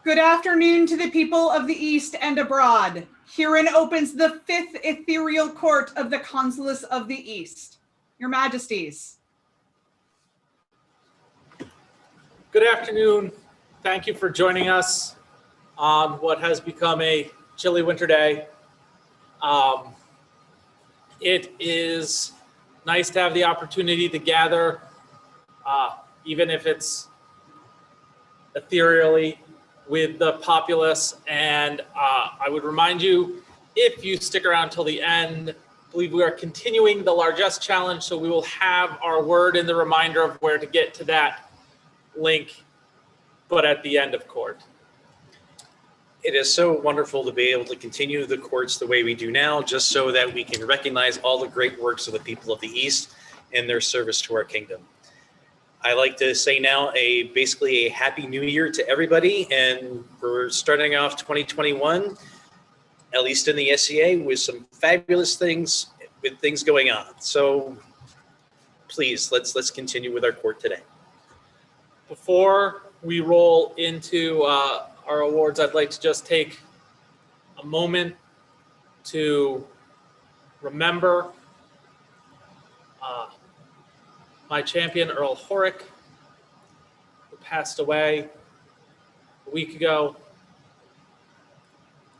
Good afternoon to the people of the East and abroad. Herein opens the 5th Ethereal Court of the Consules of the East. Your Majesties. Good afternoon. Thank you for joining us on what has become a chilly winter day. It is nice to have the opportunity to gather, even if it's ethereally, with the populace. And I would remind you, if you stick around till the end, I believe we are continuing the largesse challenge, so we will have our word in the reminder of where to get to that link, but at the end of court. It is so wonderful to be able to continue the courts the way we do now, just so that we can recognize all the great works of the people of the East and their service to our kingdom. I like to say now basically a happy new year to everybody, and we're starting off 2021, at least in the SCA, with some fabulous things, with things going on. So please, let's continue with our court today. Before we roll into our awards, I'd like to just take a moment to remember my champion, Earl Horick, who passed away a week ago.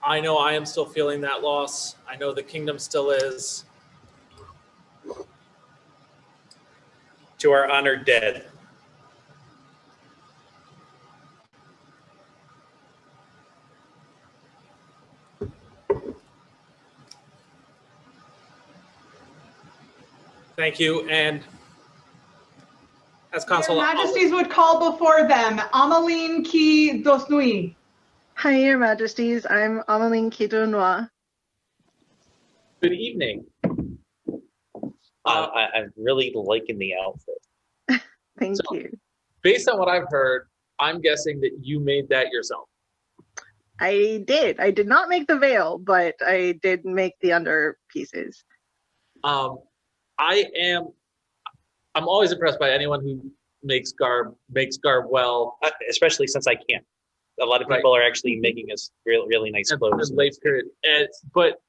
I know I am still feeling that loss. I know the kingdom still is. To our honored dead. Thank you. And as Consul, Your Majesties would call before them Amaline Ki Dosnui. Hi, Your Majesties. I'm Amaline Ki Dosnui. good evening. I'm really liking the outfit. Thank you. Based on what I've heard, I'm guessing that you made that yourself. I did. I did not make the veil, but I did make the under pieces. I'm always impressed by anyone who makes garb well, Especially since I can't. A lot of people are actually making us really nice clothes. In late period. But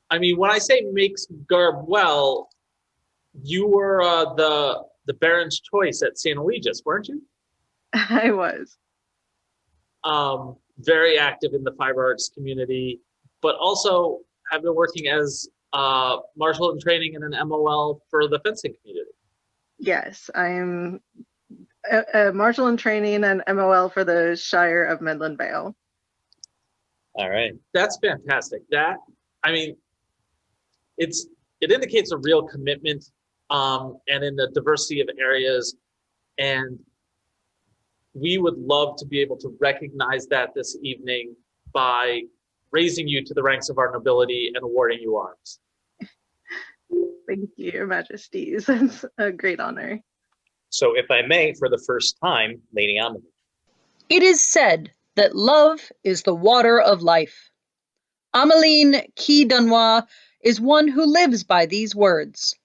I mean, when I say makes garb well, you were the Baron's choice at St. Regis, weren't you? I was. Very active in the fiber arts community, but also have been working as martial in training and an MOL for the fencing community. Yes, I'm a martial in training and MOL for the Shire of Midland Vale. All right. That's fantastic. It indicates a real commitment and in the diversity of areas, and we would love to be able to recognize that this evening by raising you to the ranks of our nobility and awarding you arms. Thank you, Your Majesties. It's a great honor. So if I may, for the first time, Lady Amelie. It is said that love is the water of life. Amaline Ki Dosnui is one who lives by these words.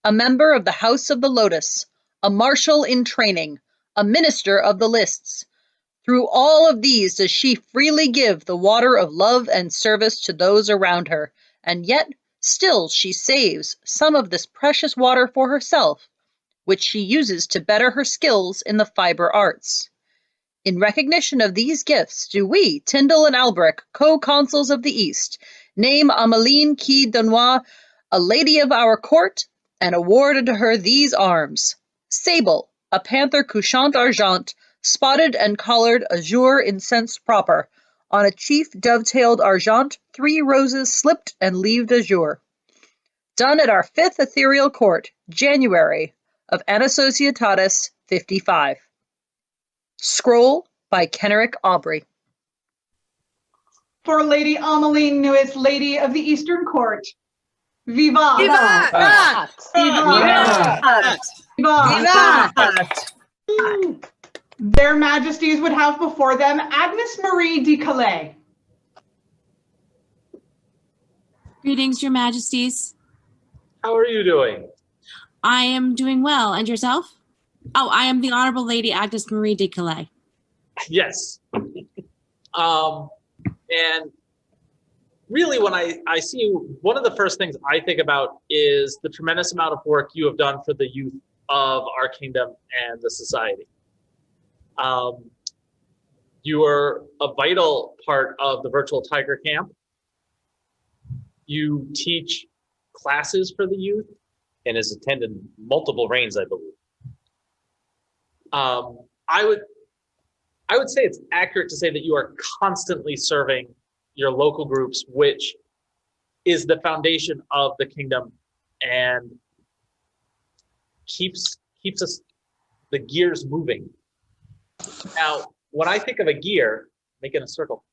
A member of the House of the Lotus, a marshal in training, a minister of the lists. Through all of these does she freely give the water of love and service to those around her, and yet still she saves some of this precious water for herself, which she uses to better her skills in the fiber arts. In recognition of these gifts, do we, Tindal and Alberic, co-consuls of the East, name Amaline Ki Dosnui a lady of our court and award unto her these arms: Sable, a panther couchant argent, spotted and collared azure incense proper, on a chief dovetailed argent, 3 roses slipped and leaved azure. Done at our 5th Ethereal Court, January of Anna Societatis 55. Scroll by Kenrick Aubrey. For Lady Amaline Nuis, Lady of the Eastern Court. Viva! Viva! Viva! Viva! Viva! Their Majesties would have before them Agnes Marie de Calais. Greetings, Your Majesties. How are you doing? I am doing well. And yourself? Oh, I am the Honorable Lady Agnes Marie de Calais. Yes. And really, when I see you, one of the first things I think about is the tremendous amount of work you have done for the youth of our kingdom and the society. You are a vital part of the virtual Tiger Camp. You teach classes for the youth And has attended multiple reigns, I believe. I would say it's accurate to say that you are constantly serving your local groups, which is the foundation of the kingdom and keeps us the gears moving. Now, when I think of a gear, making a circle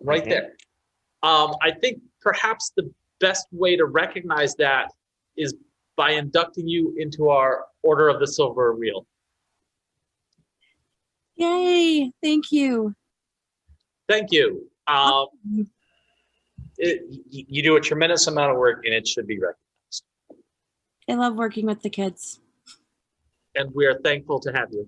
right there, I think perhaps the best way to recognize that is by inducting you into our Order of the Silver Wheel. Yay, thank you. Thank you. You do a tremendous amount of work, and it should be recognized. I love working with the kids. And we are thankful to have you.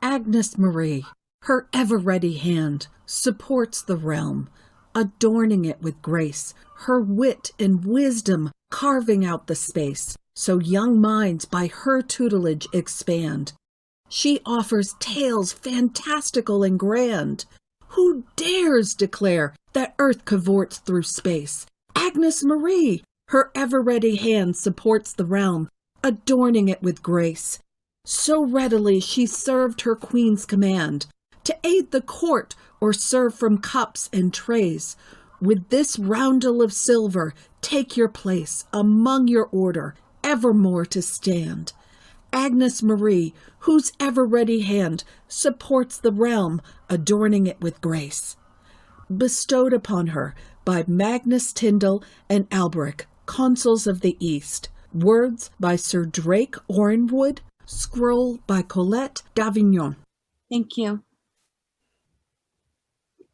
Agnes Marie, her ever-ready hand, supports the realm, adorning it with grace, her wit and wisdom carving out the space, so young minds by her tutelage expand. She offers tales fantastical and grand. Who dares declare that Earth cavorts through space? Agnes Marie, her ever-ready hand supports the realm, adorning it with grace. So readily she served her queen's command, to aid the court or serve from cups and trays. With this roundel of silver, take your place among your order, evermore to stand. Agnes Marie, whose ever-ready hand supports the realm, adorning it with grace. Bestowed upon her by Magnus Tindal and Alberic, Consules of the East. Words by Sir Drake Orenwood. Scroll by Colette d'Avignon. Thank you.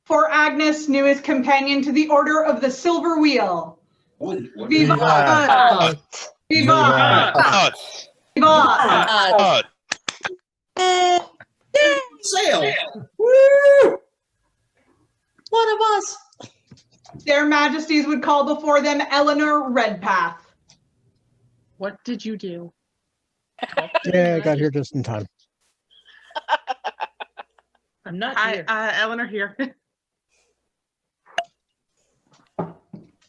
For Agnes, newest companion to the Order of the Silver Wheel. Viva! Viva! Viva! Sail! Woo! One of us. Their Majesties would call before them Eleanor Redpath. What did you do? Yeah, I got here just in time. I'm not here. Eleanor here.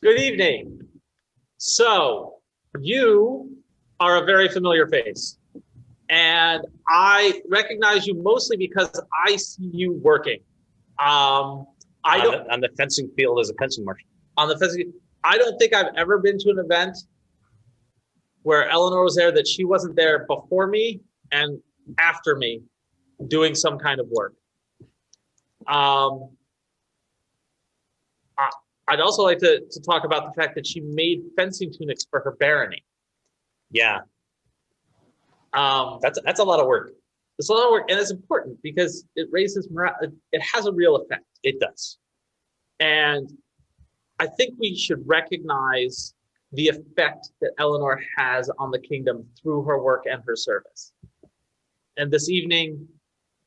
Good evening. So, you are a very familiar face. And I recognize you mostly because I see you working. On the fencing field as a fencing marshal. On the fencing, I don't think I've ever been to an event where Eleanor was there that she wasn't there before me and after me doing some kind of work. I'd also like to talk about the fact that she made fencing tunics for her barony. Yeah. That's a lot of work. It's a lot of work, and it's important because it raises morale. It has a real effect. It does. And I think we should recognize the effect that Eleanor has on the kingdom through her work and her service. And this evening,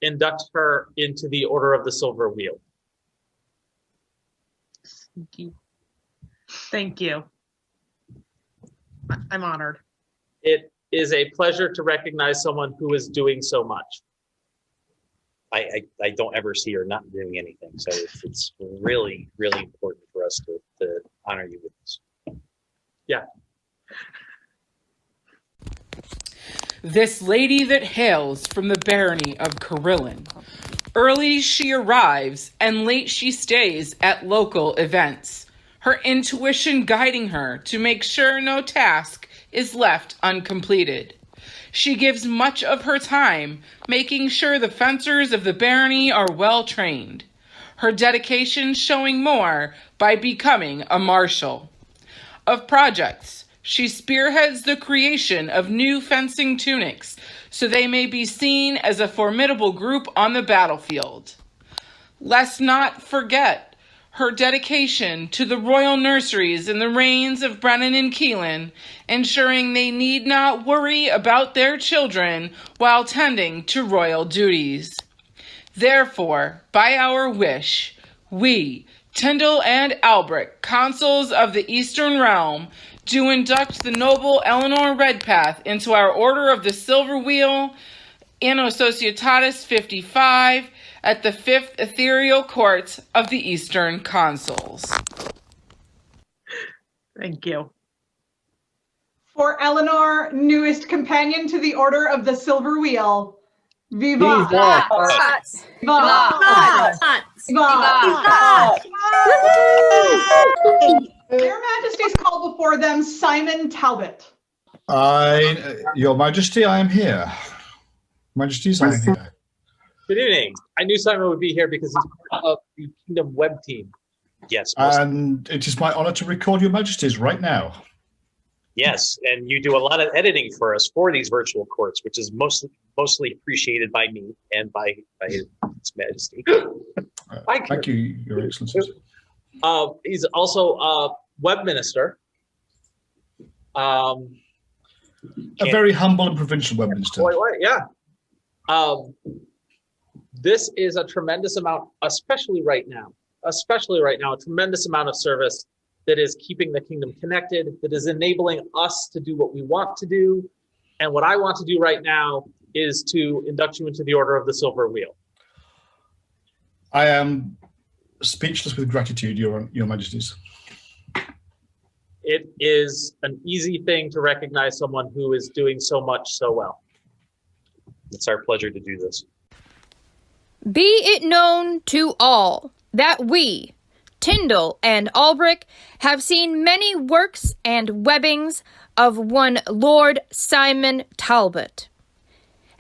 induct her into the Order of the Silver Wheel. Thank you. Thank you. I'm honored. It is a pleasure to recognize someone who is doing so much. I don't ever see her not doing anything. So it's really, really important for us to honor you with this. Yeah. This lady that hails from the barony of Carillon. Early she arrives and late she stays at local events, her intuition guiding her to make sure no task is left uncompleted. She gives much of her time making sure the fencers of the barony are well trained, her dedication showing more by becoming a marshal. Of projects, she spearheads the creation of new fencing tunics so they may be seen as a formidable group on the battlefield. Let's not forget her dedication to the royal nurseries in the reigns of Brennan and Keelan, ensuring they need not worry about their children while tending to royal duties. Therefore, by our wish, We, Tindal and Alberic, consuls of the Eastern Realm, do induct the noble Eleanor Redpath into our Order of the Silver Wheel, Anno Societatis 55, at the 5th Ethereal Court of the Eastern Consuls. Thank you. For Eleanor, newest companion to the Order of the Silver Wheel. Viva! Viva! Viva! Viva! Their Majesties call before them Simon Talbot. Your Majesty, I am here. Majesties, I am here. Good evening. I knew Simon would be here because he's part of the Kingdom Web team. Yes. And it is my honor to record your Majesties right now. Yes, and you do a lot of editing for us for these virtual courts, which is mostly appreciated by me and by His Majesty. Thank you, Your Excellency. He's also a web minister. A very humble and provincial web minister. Yeah. This is a tremendous amount, especially right now, a tremendous amount of service that is keeping the kingdom connected, that is enabling us to do what we want to do. And what I want to do right now is to induct you into the Order of the Silver Wheel. I am speechless with gratitude, Your Majesties. It is an easy thing to recognize someone who is doing so much so well. It's our pleasure to do this. Be it known to all that we, Tindal and Alberic, have seen many works and webbings of one Lord Simon Talbot.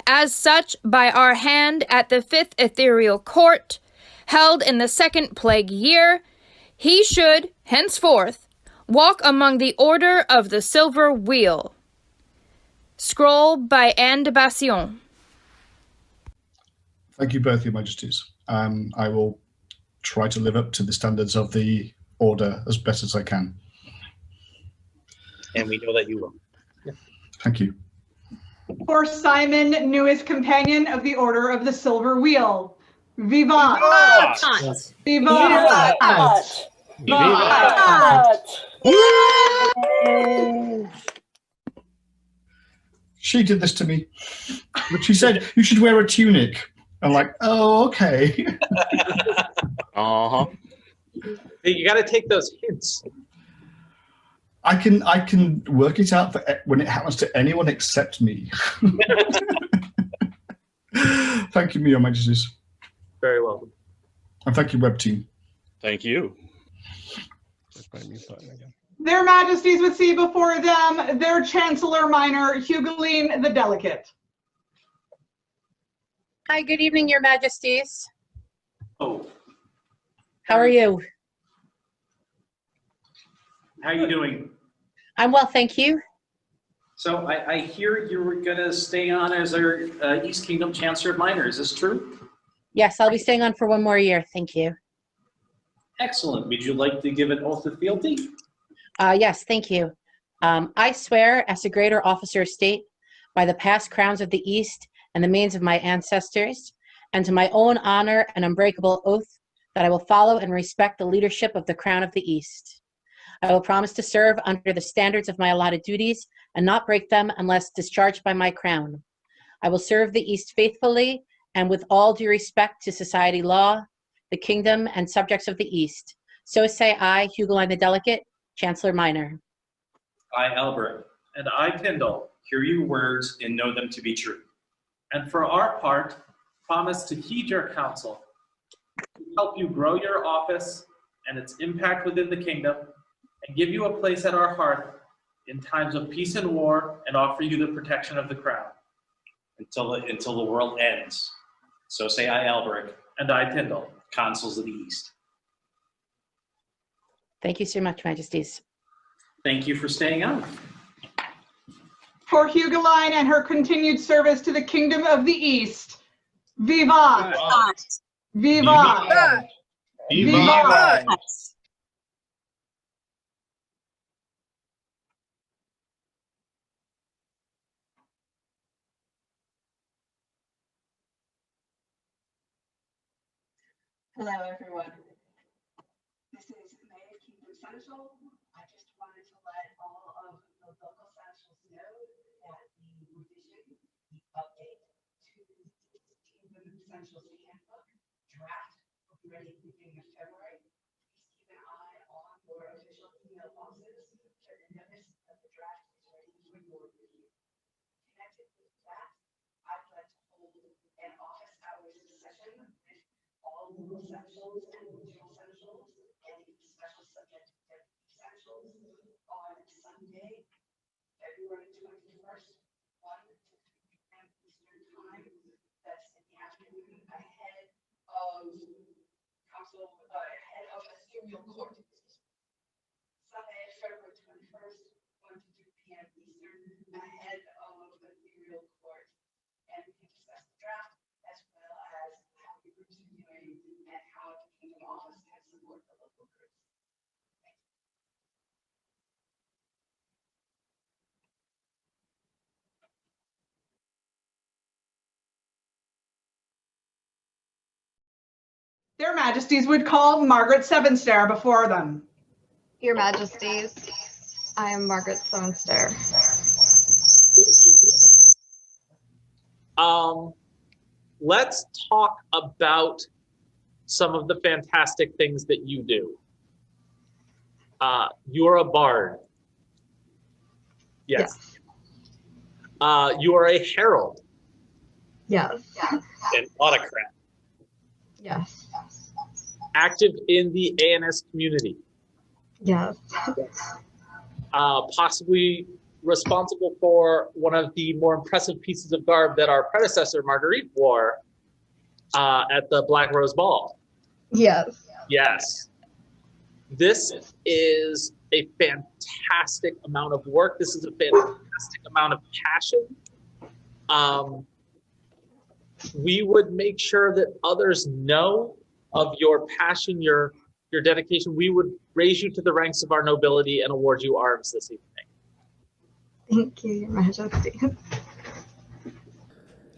As such, by our hand at the 5th Ethereal Court, held in the 2nd Plague Year, he should, henceforth, walk among the Order of the Silver Wheel. Scroll by Anne de Bastion. Thank you both, Your Majesties. I will try to live up to the standards of the Order as best as I can. And we know that you will. Thank you. For Simon, newest companion of the Order of the Silver Wheel. Viva! Viva! Viva! She did this to me. But she said, you should wear a tunic. I'm like, oh, okay. Uh-huh. You got to take those hints. I can work it out for when it happens to anyone except me. Thank you, Your Majesties. Very welcome. And thank you, Web Team. Thank you. Their Majesties would see before them their Chancellor Minor, Hugoline the Delicate. Hi, good evening, Your Majesties. Oh, How are you? how are you doing? I'm well, thank you. So I hear you were going to stay on as our East Kingdom Chancellor Minor. Is this true? Yes, I'll be staying on for one more year, thank you. Excellent. Would you like to give an oath of fealty? Yes, thank you. I swear as a greater officer of state by the past crowns of the East and the manes of my ancestors, and to my own honor and unbreakable oath that I will follow and respect the leadership of the Crown of the East. I will promise to serve under the standards of my allotted duties and not break them unless discharged by my crown. I will serve the East faithfully and with all due respect to society law, the kingdom, and subjects of the East. So say I, Hugoline the Delicate, Chancellor Minor. I, Albert, and I, Tindal, hear your words and know them to be true. And for our part, promise to heed your counsel, to help you grow your office and its impact within the kingdom, and give you a place at our hearth in times of peace and war, and offer you the protection of the crown. Until the world ends. So say I, Alberic. And I, Tindal, consuls of the East. Thank you so much, Majesties. Thank you for staying on. For Hugoline and her continued service to the Kingdom of the East. Viva! Viva! Viva! Hello, everyone. This is May of Kingdom Central. I just wanted to let all of the local centrals know that the revision, the update to the Kingdom Central's handbook draft will be ready at the beginning of February. Please keep an eye on your official email boxes for the notice that the draft is ready for your review. Connected with that, I'd like to hold an office hours session with all local centrals and regional centrals and the special subject deputy centrals on Sunday, February 21st, 1 to 3 p.m. Eastern Time. That's in the afternoon ahead of Ethereal Court. Sunday, February 21st, 1 to 3 p.m. Eastern ahead of Ethereal Court. And we can discuss the draft as well as how the groups are doing and how the Kingdom Office can support the local groups. Their Majesties would call Margaret Sevenstair before them. Your Majesties, I am Margaret Sevenstair. Let's talk about some of the fantastic things that you do. You're a bard. Yes. You are a herald. Yes. An autocrat. Yes. Active in the ANS community. Yes. Possibly responsible for one of the more impressive pieces of garb that our predecessor Marguerite wore at the Black Rose Ball. Yes. Yes. This is a fantastic amount of work. This is a fantastic amount of passion. We would make sure that others know of your passion, your dedication. We would raise you to the ranks of our nobility and award you arms this evening. Thank you, Your Majesty.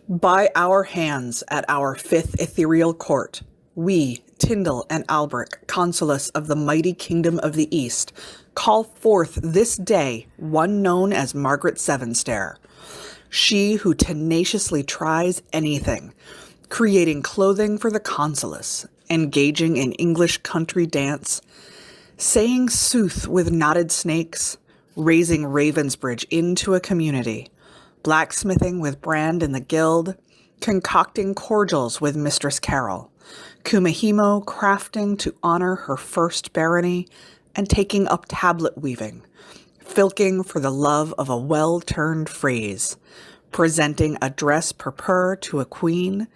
By our hands at our 5th Ethereal Court, we, Tindal and Alberic, Consules of the mighty Kingdom of the East, call forth this day one known as Margaret Sevenstair. She who tenaciously tries anything, creating clothing for the consuls, engaging in English country dance, saying sooth with knotted snakes, raising Ravensbridge into a community, blacksmithing with Brand in the Guild, concocting cordials with Mistress Carol, Kumahimo crafting to honor her first barony, and taking up tablet weaving, filking for the love of a well-turned phrase, presenting a dress purpur to a queen,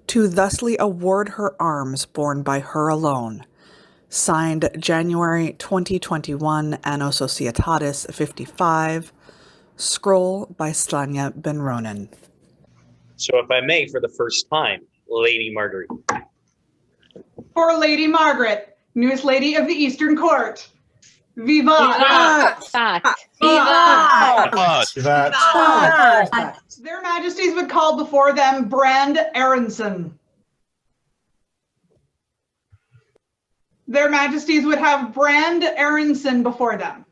to thusly award her arms borne by her alone. Signed January 2021, Anno Societatis 55, scroll by Slanya Ben Ronan. So if I may, for the first time, Lady Marguerite. For Lady Margaret, newest lady of the Eastern Court. Vivat! Vivat! Vivat! Their Majesties would call before them Brand Aronson. Their Majesties would have Brand Aronson before them.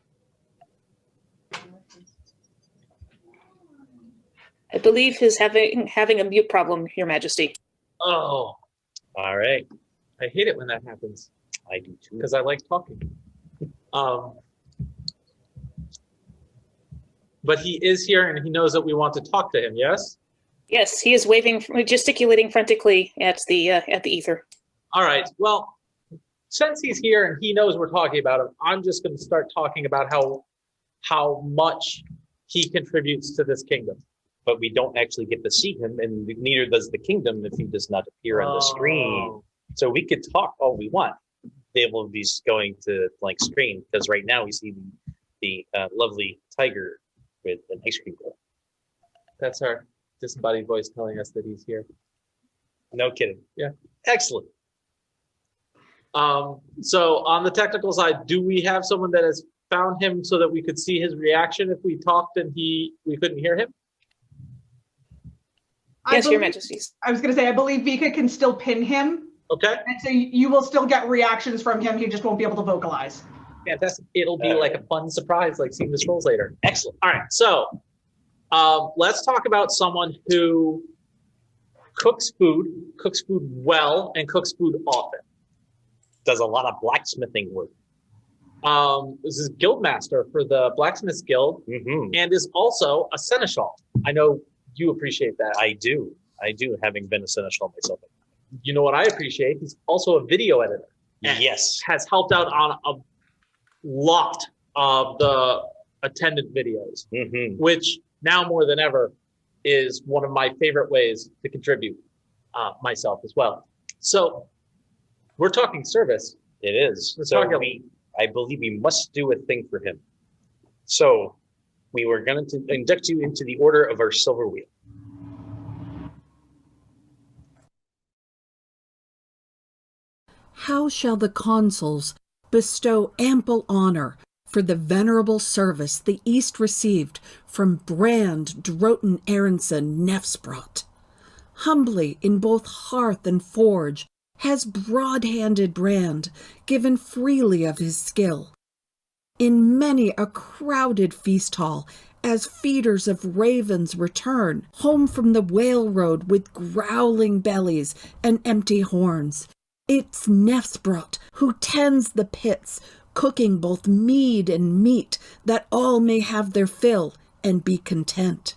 I believe he's having a mute problem, Your Majesty. Oh, all right. I hate it when that happens. I do too. Because I like talking. But he is here and he knows that we want to talk to him, yes? Yes, he is gesticulating frantically at the ether. All right. Well, since he's here and he knows we're talking about him, I'm just going to start talking about how much he contributes to this kingdom. But we don't actually get to see him, and neither does the kingdom if he does not appear on the screen. So we could talk all we want. They will be going to blank screen because right now we see the lovely tiger with an ice cream cone. That's our disembodied voice telling us that he's here. No kidding. Yeah. Excellent. So on the technical side, do we have someone that has found him so that we could see his reaction if we talked and we couldn't hear him? Yes, Your Majesties. I was going to say, I believe Vika can still pin him. Okay. And so you will still get reactions from him. He just won't be able to vocalize. Fantastic. It'll be like a fun surprise, like seeing the scrolls later. Excellent. All right. So let's talk about someone who cooks food well, and cooks food often. Does a lot of blacksmithing work. This is Guildmaster for the Blacksmiths Guild, and is also a seneschal. I know you appreciate that. I do, having been a seneschal myself. You know what I appreciate? He's also a video editor. Yes. Has helped out on a lot of the attendant videos, which now more than ever is one of my favorite ways to contribute myself as well. So we're talking service. It is. Let's So talk I believe we must do a thing for him. So we were going to induct you into the Order of our Silver Wheel. How shall the consuls bestow ample honor for the venerable service the East received from Brand Droton Aronson Nefsbrot? Humbly in both hearth and forge has broad-handed Brand given freely of his skill. In many a crowded feast hall, as feeders of ravens return home from the whale road with growling bellies and empty horns, it's Nefsbrot who tends the pits, cooking both mead and meat, that all may have their fill and be content.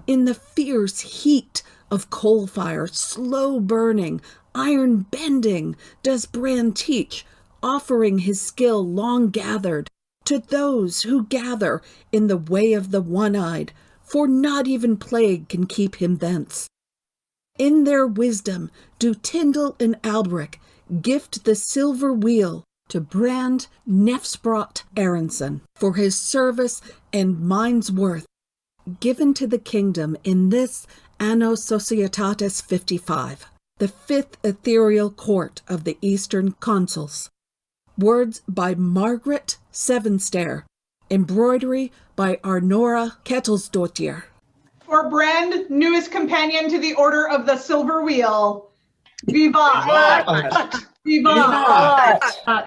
In the fierce heat of coal fire, slow burning, iron bending, does Brand teach, offering his skill long gathered to those who gather in the way of the one-eyed, for not even plague can keep him thence. In their wisdom do Tindal and Alberic gift the silver wheel to Brand Nefsbrot Aronson for his service and mind's worth, given to the kingdom in this Anno Societatis 55, the 5th Ethereal Court of the Eastern Consuls. Words by Margaret Sevenstair, embroidery by Arnora Kettelsdottir. For Brand, newest companion to the Order of the Silver Wheel, Vivat! Vivat! Vivat!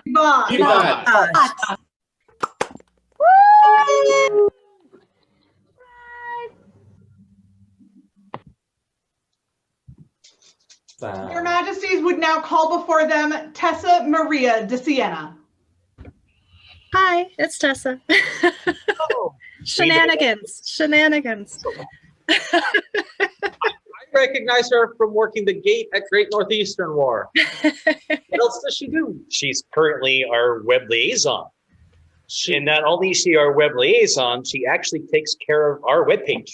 Vivat! Your Majesties would now call before them Tessa Maria de Siena. Hi, it's Tessa. Shenanigans. I recognize her from working the gate at Great Northeastern War. What else does she do? She's currently our web liaison. And not only is she our web liaison, she actually takes care of our webpage.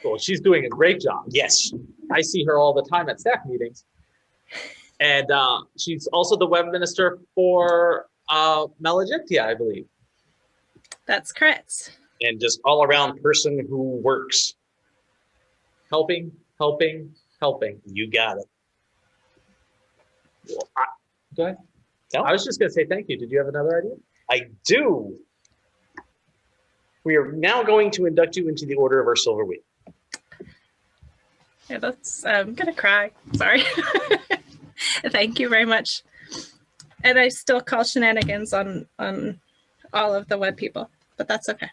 Well, she's doing a great job. Yes. I see her all the time at staff meetings. And she's also the web minister for Malagictia, I believe. That's correct. And just all around person who works. Helping. You got it. Well, go ahead. No? I was just going to say thank you. Did you have another idea? I do. We are now going to induct you into the Order of our Silver Wheel. Yeah, I'm gonna cry. Sorry. Thank you very much. And I still call shenanigans on all of the web people, but that's okay.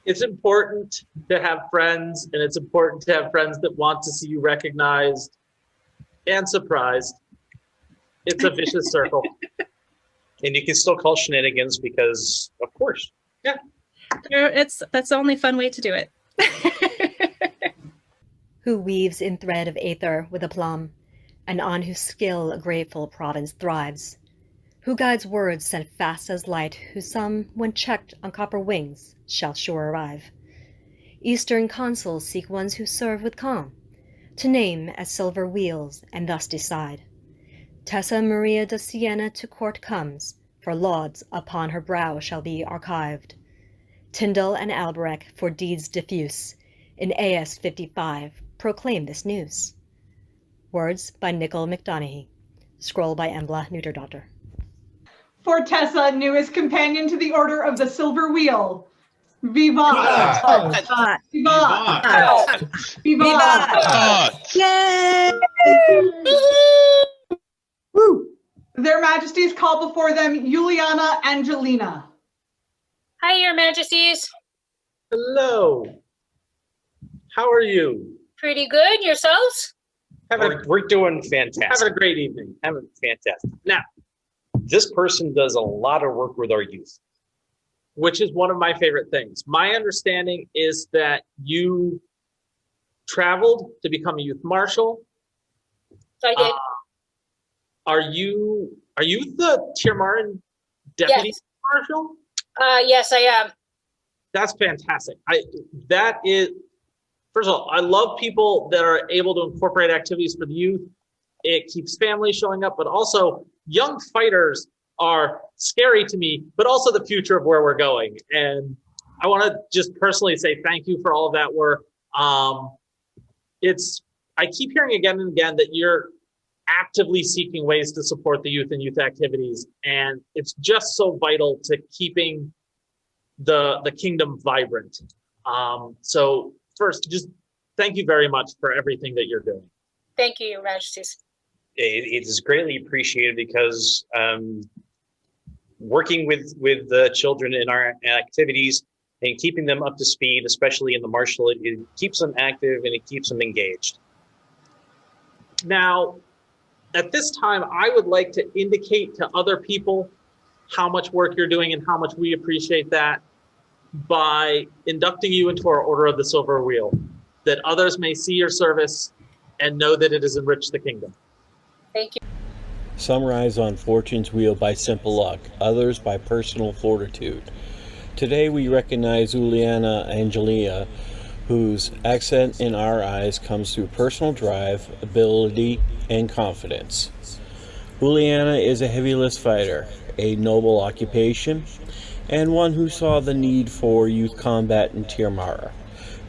It's important to have friends, and it's important to have friends that want to see you recognized and surprised. It's a vicious circle. And you can still call shenanigans because, of course. Yeah. That's the only fun way to do it. Who weaves in thread of aether with aplomb, and on whose skill a grateful province thrives. Who guides words sent fast as light, whose some, when checked on copper wings, shall sure arrive. Eastern consuls seek ones who serve with calm, to name as silver wheels, and thus decide. Tessa Maria de Siena to court comes, for lauds upon her brow shall be archived. Tindal and Alberic for deeds diffuse, in AS 55 proclaim this news. Words by Nicol McDonaghy, scroll by Embla Neuterdotter. For Tessa, newest companion to the Order of the Silver Wheel, Vivat! Vivat! Vivat! Yay! Woo! Their Majesties call before them Juliana Angelina. Hi, Your Majesties. Hello. How are you? Pretty good. Yourselves? We're doing fantastic. Having a great evening. Having fantastic. Now, this person does a lot of work with our youth, which is one of my favorite things. My understanding is that you traveled to become a youth marshal. I did. Are you the Tirmaran deputy marshal? Yes, I am. That's fantastic. First of all, I love people that are able to incorporate activities for the youth. It keeps families showing up, but also young fighters are scary to me, but also the future of where we're going. And I want to just personally say thank you for all of that work. I keep hearing again and again that you're actively seeking ways to support the youth and youth activities. And it's just so vital to keeping the kingdom vibrant. So first, just thank you very much for everything that you're doing. Thank you, Your Majesties. It is greatly appreciated because working with the children in our activities and keeping them up to speed, especially in the martial, it keeps them active and it keeps them engaged. Now, at this time, I would like to indicate to other people how much work you're doing and how much we appreciate that by inducting you into our Order of the Silver Wheel, that others may see your service and know that it has enriched the kingdom. Thank you. Some rise on fortune's wheel by simple luck, others by personal fortitude. Today we recognize Juliana Angelia, whose accent in our eyes comes through personal drive, ability, and confidence. Juliana is a heavy list fighter, a noble occupation, and one who saw the need for youth combat in Tirmara.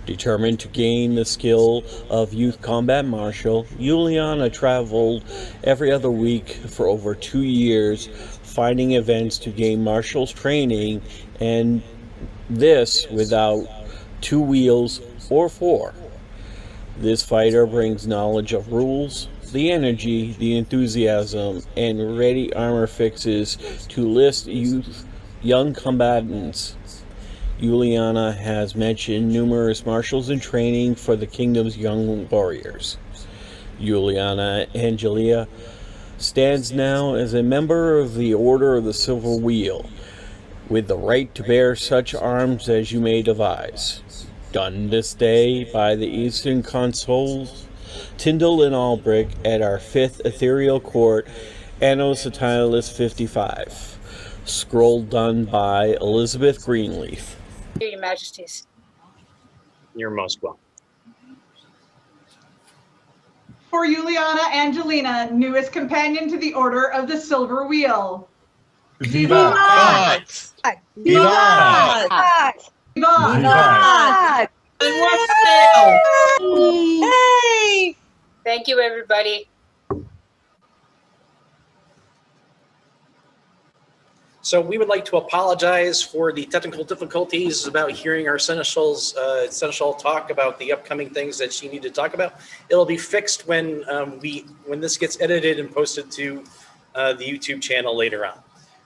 Determined to gain the skill of youth combat martial, Juliana traveled every other week for over 2 years, finding events to gain martials training, and this without 2 wheels or 4. This fighter brings knowledge of rules, the energy, the enthusiasm, and ready armor fixes to list young combatants. Juliana has mentioned numerous martials in training for the kingdom's young warriors. Juliana Angelia stands now as a member of the Order of the Silver Wheel, with the right to bear such arms as you may devise. Done this day by the Eastern Consules, Tindal and Alberic, at our 5th Ethereal Court, Anno Satilis 55. Scroll done by Elizabeth Greenleaf. Your Majesties. You're most welcome. For Juliana Angelina, newest companion to the Order of the Silver Wheel. Vivat! Vivat! Vivat! And what's still? Hey! Thank you, everybody. So we would like to apologize for the technical difficulties about hearing our seneschal talk about the upcoming things that she needed to talk about. It'll be fixed when this gets edited and posted to the YouTube channel later on.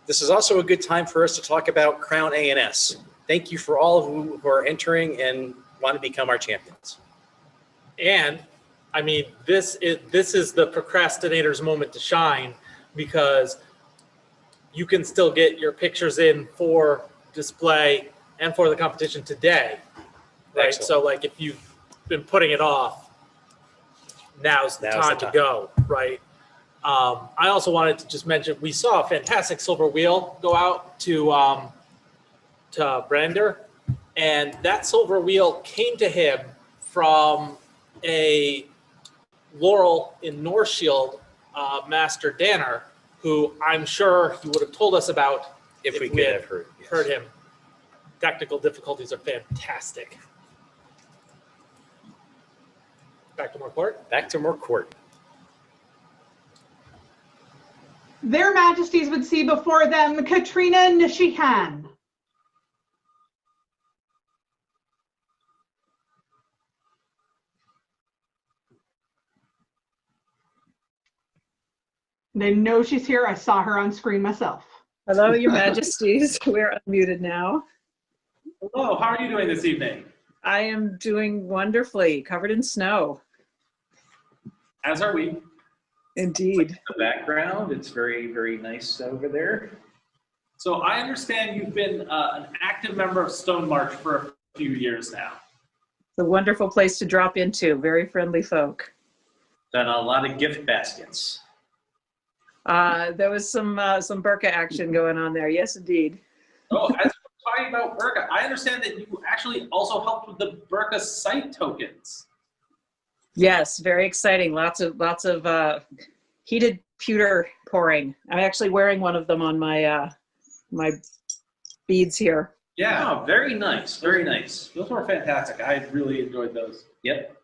This is also a good time for us to talk about Crown ANS. Thank you for all who are entering and want to become our champions. And I mean, this is the procrastinator's moment to shine, because you can still get your pictures in for display and for the competition today, right? Excellent. So like if you've been putting it off, now's the time to go, right? I also wanted to just mention, we saw a fantastic silver wheel go out to Brander, and that silver wheel came to him from a Laurel in North Shield, Master Danner, who I'm sure he would have told us about if we could have heard him. Technical difficulties are fantastic. Back to more court? Back to more court. Their Majesties would see before them Katrina Nishihan. They know she's here. I saw her on screen myself. Hello, Your Majesties. We're unmuted now. Hello, how are you doing this evening? I am doing wonderfully, covered in snow. As are we. Indeed. The background, it's very, very nice over there. So I understand you've been an active member of Stone March for a few years now. It's a wonderful place to drop into. Very friendly folk. Done a lot of gift baskets. There was some burqa action going on there. Yes, indeed. Oh, as we're talking about burqa, I understand that you actually also helped with the burqa site tokens. Yes, very exciting. Lots of heated pewter pouring. I'm actually wearing one of them on my my beads here. Yeah, oh, very nice, very nice. Those were fantastic. I really enjoyed those. Yep.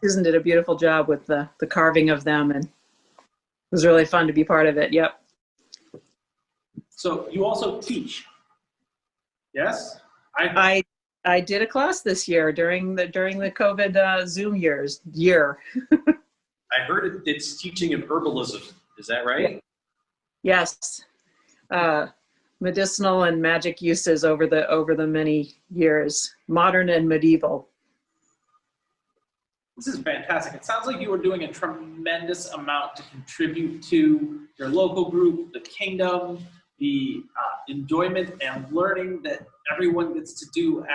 Susan did a beautiful job with the carving of them, and it was really fun to be part of it. Yep. So you also teach, yes? I did a class this year during the COVID Zoom year. I heard it's teaching of herbalism. Is that right? Yes. Medicinal and magic uses over the many years, modern and medieval. This is fantastic. It sounds like you were doing a tremendous amount to contribute to your local group, the kingdom, the enjoyment and learning that everyone gets to do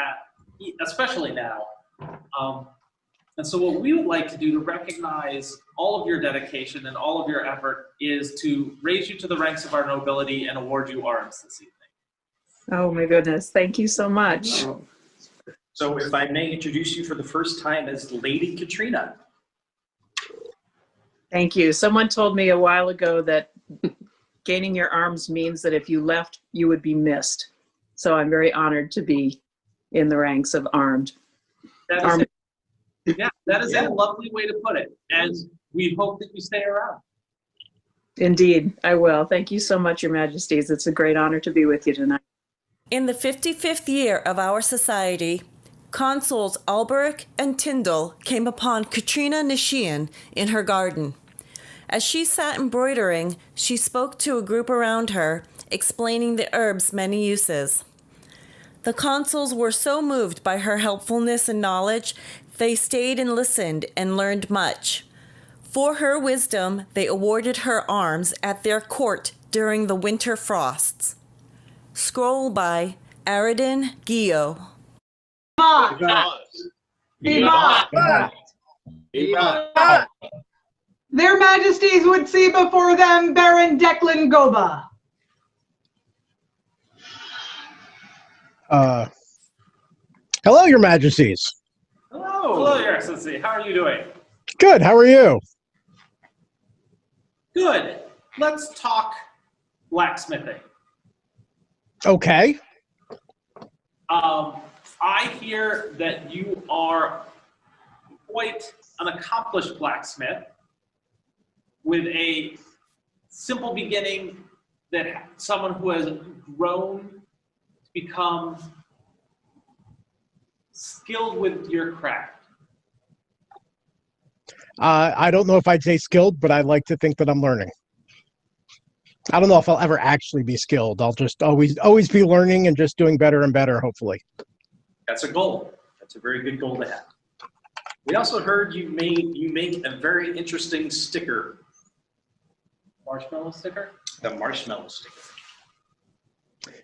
especially now. And so what we would like to do to recognize all of your dedication and all of your effort is to raise you to the ranks of our nobility and award you arms this evening. Oh my goodness, thank you so much. So if I may introduce you for the first time as Lady Katrina. Thank you. Someone told me a while ago that gaining your arms means that if you left, you would be missed. So I'm very honored to be in the ranks of armed. Yeah, that is a lovely way to put it. And we hope that you stay around. Indeed, I will. Thank you so much, Your Majesties. It's a great honor to be with you tonight. In the 55th year of our society, Consules Alberic and Tindal came upon Katrina Nishian in her garden. As she sat embroidering, she spoke to a group around her, explaining the herb's many uses. The consuls were so moved by her helpfulness and knowledge, they stayed and listened and learned much. For her wisdom, they awarded her arms at their court during the winter frosts. Scroll by Aridin Gio. Their Majesties would see before them Baron Declan Goba. Hello, Your Majesties. Hello, Your Excellency. How are you doing? Good. How are you? Good. Let's talk blacksmithing. Okay. I hear that you are quite an accomplished blacksmith with a simple beginning, that someone who has grown to become skilled with your craft. I don't know if I'd say skilled, but I like to think that I'm learning. I don't know if I'll ever actually be skilled. I'll just always be learning and just doing better and better, hopefully. That's a goal. That's a very good goal to have. We also heard you make a very interesting sticker. Marshmallow sticker? The marshmallow sticker.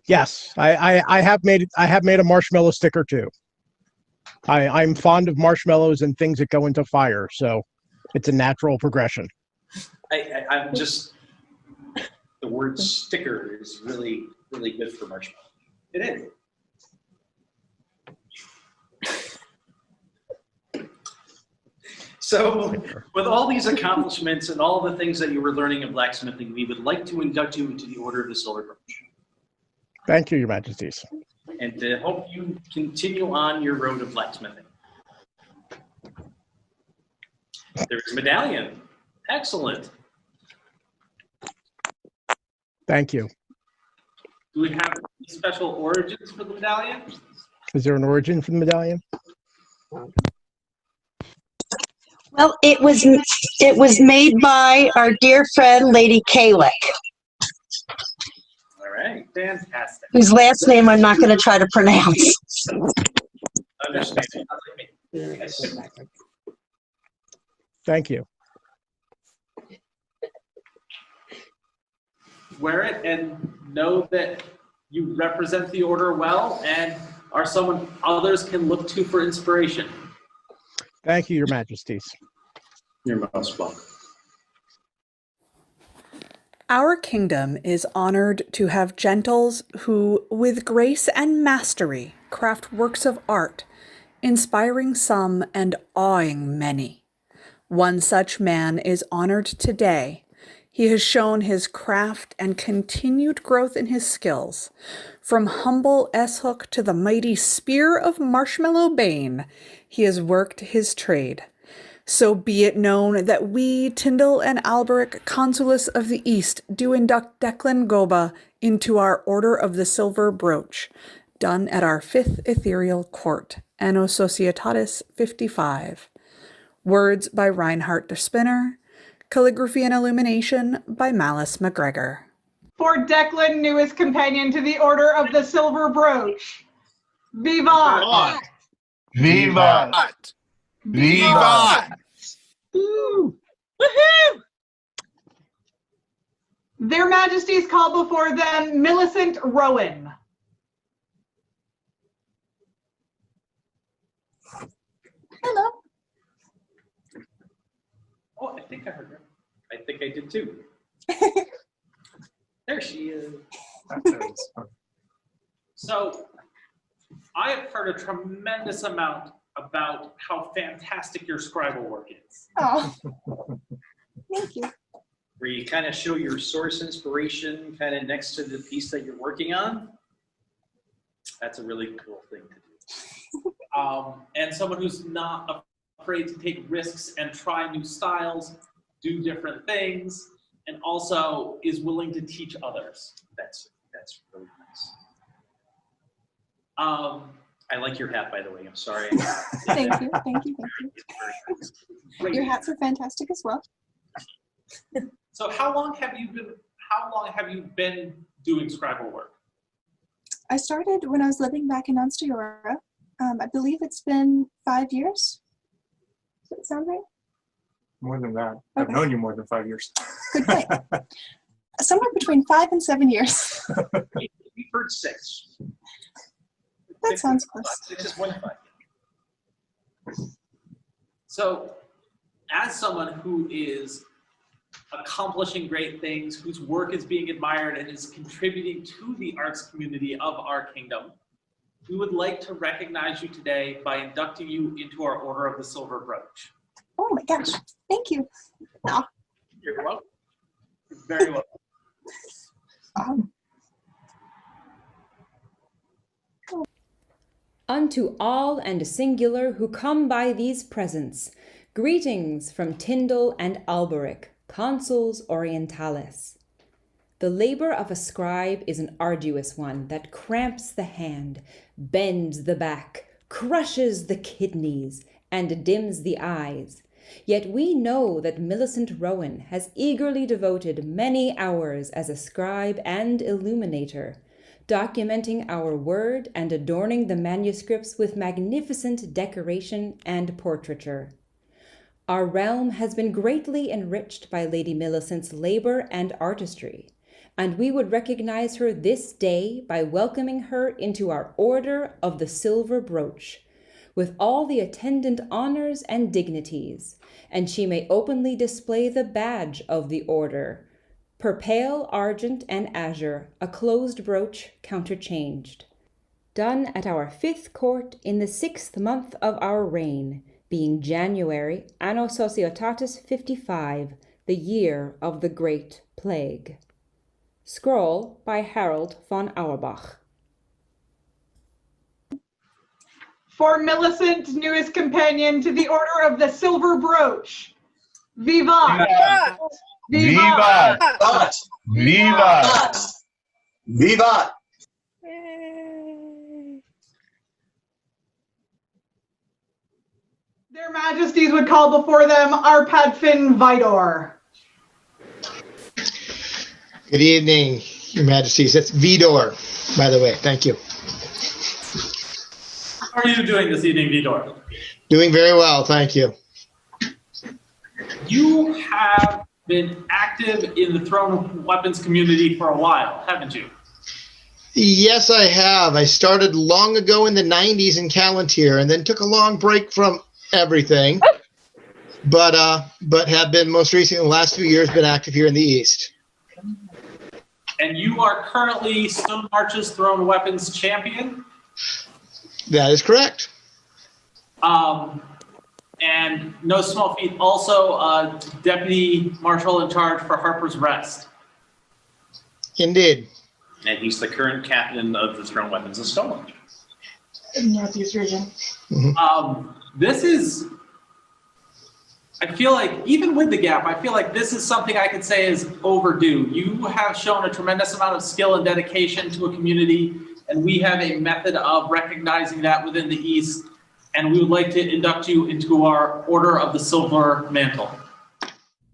Yes, I have made a marshmallow sticker too. I'm fond of marshmallows and things that go into fire, so it's a natural progression. I'm just, the word sticker is really, really good for marshmallow. It is. So with all these accomplishments and all the things that you were learning in blacksmithing, we would like to induct you into the Order of the Solar Branch. Thank you, Your Majesties. And to help you continue on your road of blacksmithing. There's a medallion. Excellent. Thank you. Do we have any special origins for the medallion? Is there an origin for the medallion? Well, it was made by our dear friend Lady Kalick, All right, fantastic. whose last name I'm not going to try to pronounce. Understand. Thank you. Wear it and know that you represent the order well and are someone others can look to for inspiration. Thank you, Your Majesties. You're most welcome. Our kingdom is honored to have gentles who, with grace and mastery, craft works of art, inspiring some and awing many. One such man is honored today. He has shown his craft and continued growth in his skills. From humble S-hook to the mighty spear of Marshmallow Bane, he has worked his trade. So be it known that we, Tindal and Alberic, Consules of the East, do induct Declan Goba into our Order of the Silver Brooch, done at our 5th Ethereal Court, Anno Societatis 55. Words by Reinhardt de Spinner. Calligraphy and illumination by Malice McGregor. For Declan, newest companion to the Order of the Silver Brooch. Vivat! Vivat! Vivat! Woo! Woohoo! Their Majesties call before them Millicent Rowan. Hello. Oh, I think I heard her. I think I did too. There she is. So, I have heard a tremendous amount about how fantastic your scribal work is. Oh, thank you. Where you kind of show your source inspiration kind of next to the piece that you're working on. That's a really cool thing to do. And someone who's not afraid to take risks and try new styles, do different things, and also is willing to teach others. That's really nice. I like your hat, by the way. I'm sorry. Thank you. Thank you. Great. Your hats are fantastic as well. So how long have you been doing scribal work? I started when I was living back in Onstayora. I believe it's been 5 years. Does that sound right? More than that. I've Okay. known you more than 5 years. Good point. Somewhere between 5 and 7 years. We've heard 6. That sounds close. 6 is 1 5. So, as someone who is accomplishing great things, whose work is being admired and is contributing to the arts community of our kingdom, we would like to recognize you today by inducting you into our Order of the Silver Brooch. Oh my gosh. Thank you. Oh. You're welcome. You're very welcome. Unto all and singular who come by these presents, greetings from Tindal and Alberic, Consules Orientalis. The labor of a scribe is an arduous one that cramps the hand, bends the back, crushes the kidneys, and dims the eyes. Yet we know that Millicent Rowan has eagerly devoted many hours as a scribe and illuminator, documenting our word and adorning the manuscripts with magnificent decoration and portraiture. Our realm has been greatly enriched by Lady Millicent's labor and artistry, and we would recognize her this day by welcoming her into our Order of the Silver Brooch, with all the attendant honors and dignities, and she may openly display the badge of the order, per pale argent and azure, a closed brooch counterchanged. Done at our 5th court in the 6th month of our reign, being January, Anno Societatis 55, the year of the Great Plague. Scroll by Harold von Auerbach. For Millicent, newest companion to the Order of the Silver Brooch. Vivat! Vivat! Vivat! Vivat! Their Your Majesties would call before them Arpadfin Vidor. Good evening, Your Majesties. That's Vidor, by the way. Thank you. How are you doing this evening, Vidor? Doing very well, thank you. You have been active in the thrown weapons community for a while, haven't you? Yes, I have. I started long ago in the 90s in Callantyre and then took a long break from everything. But have been most recently in the last few years been active here in the East. And you are currently Stone March's thrown weapons champion? That is correct. And no small feat, also deputy marshal in charge for Harper's Rest. Indeed. And he's the current captain of the thrown weapons of Stone March. In Northeast region. This is, I feel like, even with the gap, I feel like this is something I could say is overdue. You have shown a tremendous amount of skill and dedication to a community, and we have a method of recognizing that within the East, and we would like to induct you into our Order of the Silver Mantle.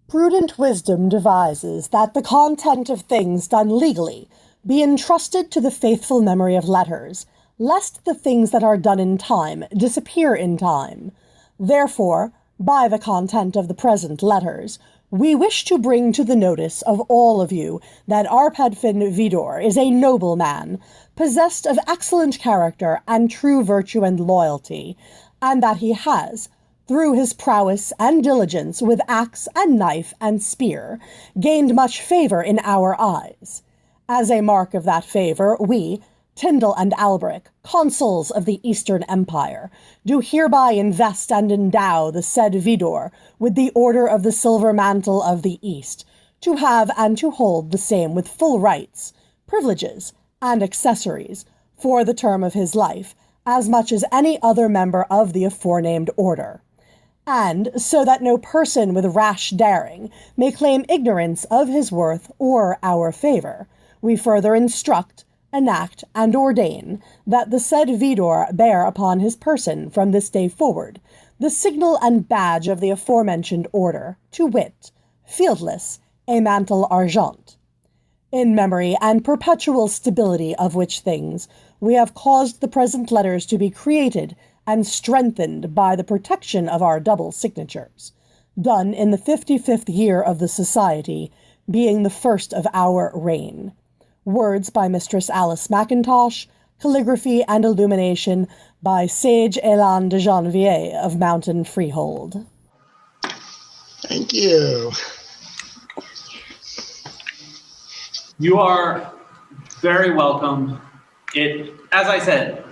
Prudent wisdom devises that the content of things done legally be entrusted to the faithful memory of letters, lest the things that are done in time disappear in time. Therefore, by the content of the present letters, we wish to bring to the notice of all of you that Arpadfin Vidor is a noble man, possessed of excellent character and true virtue and loyalty, and that he has, through his prowess and diligence with axe and knife and spear, gained much favor in our eyes. As a mark of that favor, we, Tindal and Alberic, consuls of the Eastern Empire, do hereby invest and endow the said Vidor with the Order of the Silver Mantle of the East, to have and to hold the same with full rights, privileges, and accessories for the term of his life, as much as any other member of the aforenamed order. And so that no person with rash daring may claim ignorance of his worth or our favor, we further instruct, enact, and ordain that the said Vidor bear upon his person from this day forward the signal and badge of the aforementioned order, to wit, fieldless, a mantle argent. In memory and perpetual stability of which things, we have caused the present letters to be created and strengthened by the protection of our double signatures, done in the 55th year of the Society, being the first of our reign. Words by Mistress Alice McIntosh, calligraphy and illumination by Sage Elan de Janvier of Mountain Freehold. Thank you. You are very welcome. It, as I said,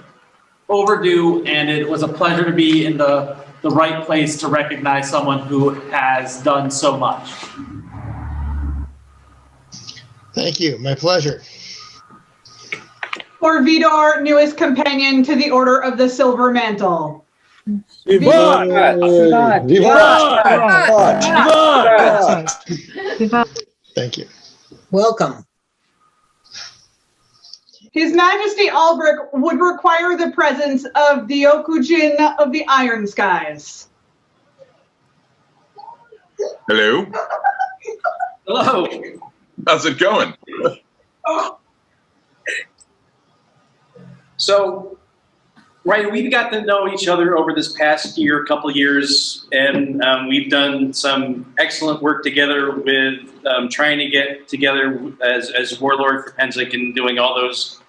overdue, and it was a pleasure to be in the right place to recognize someone who has done so much. Thank you. My pleasure. For Vidor, newest companion to the Order of the Silver Mantle. Vivat! Vivat! Vivat! Thank you. Welcome. His Majesty Alberic would require the presence of the Okujin of the Iron Skies. Hello. Hello. How's it going? So, right, we've got to know each other over this past year, couple years, and we've done some excellent work together with trying to get together as Warlord for Penzic and doing all those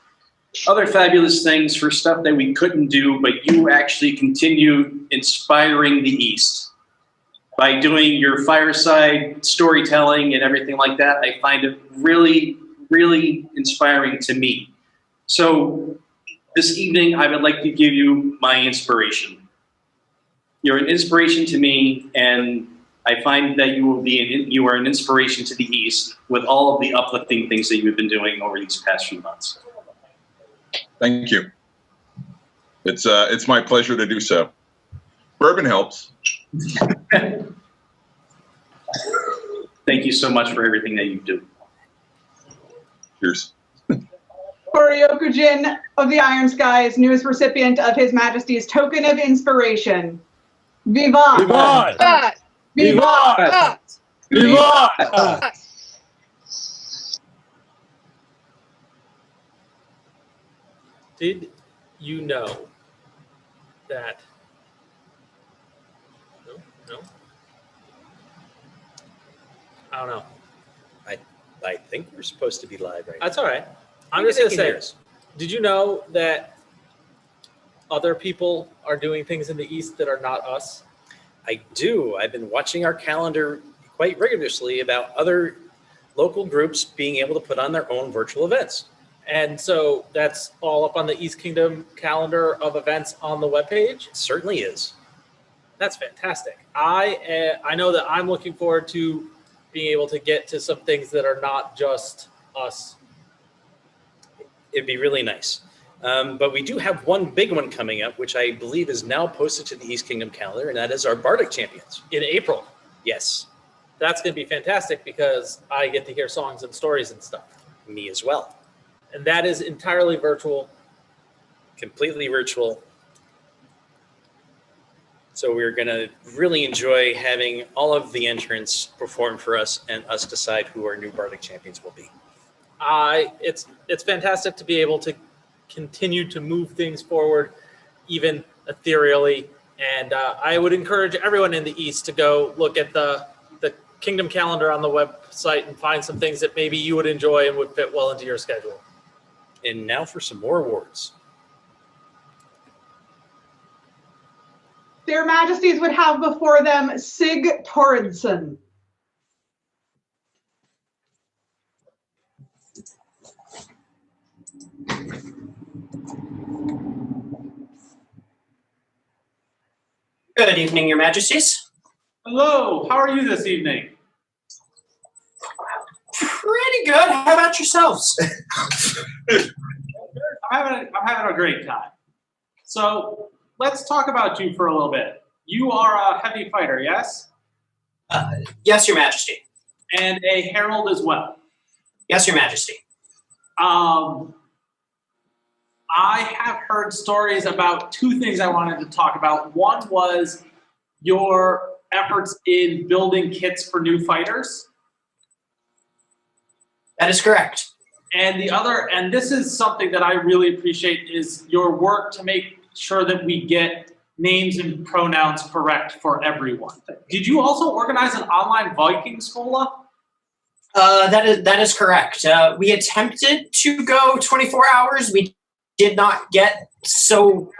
other fabulous things for stuff that we couldn't do, but you actually continue inspiring the East. By doing your fireside storytelling and everything like that, I find it really, really inspiring to me. So this evening, I would like to give you my inspiration. You're an inspiration to me, and I find that you are an inspiration to the East with all of the uplifting things that you've been doing over these past few months. Thank you. It's my pleasure to do so. Bourbon helps. Thank you so much for everything that you do. Cheers. Ryokujin of the Iron Skies, newest recipient of His Majesty's Token of Inspiration. Vivat! Vivat! Vivat! Vivat! Did you know that? No. I don't know. I think we're supposed to be live right now. That's all right. I'm just going to say, did you know that other people are doing things in the East that are not us? I do. I've been watching our calendar quite rigorously about other local groups being able to put on their own virtual events. And so that's all up on the East Kingdom calendar of events on the webpage? It certainly is. That's fantastic. I know that I'm looking forward to being able to get to some things that are not just us. It'd be really nice. But we do have one big one coming up, which I believe is now posted to the East Kingdom calendar, and that is our Bardic Champions. In April. Yes. That's going to be fantastic because I get to hear songs and stories and stuff. Me as well. And that is entirely virtual. Completely virtual. So we're going to really enjoy having all of the entrants perform for us and us decide who our new Bardic Champions will be. It's fantastic to be able to continue to move things forward, even ethereally. And I would encourage everyone in the East to go look at the Kingdom calendar on the website and find some things that maybe you would enjoy and would fit well into your schedule. And now for some more awards. Their Majesties would have before them Sig Torrenson. Good evening, Your Majesties. Hello, how are you this evening? Pretty good. How about yourselves? I'm having a great time. So let's talk about you for a little bit. You are a heavy fighter, yes? Yes, Your Majesty. And a herald as well? Yes, Your Majesty. I have heard stories about two things I wanted to talk about. One was your efforts in building kits for new fighters. That is correct. And the other, and this is something that I really appreciate, is your work to make sure that we get names and pronouns correct for everyone. Did you also organize an online Viking school? That is correct. We attempted to go 24 hours. We did not get so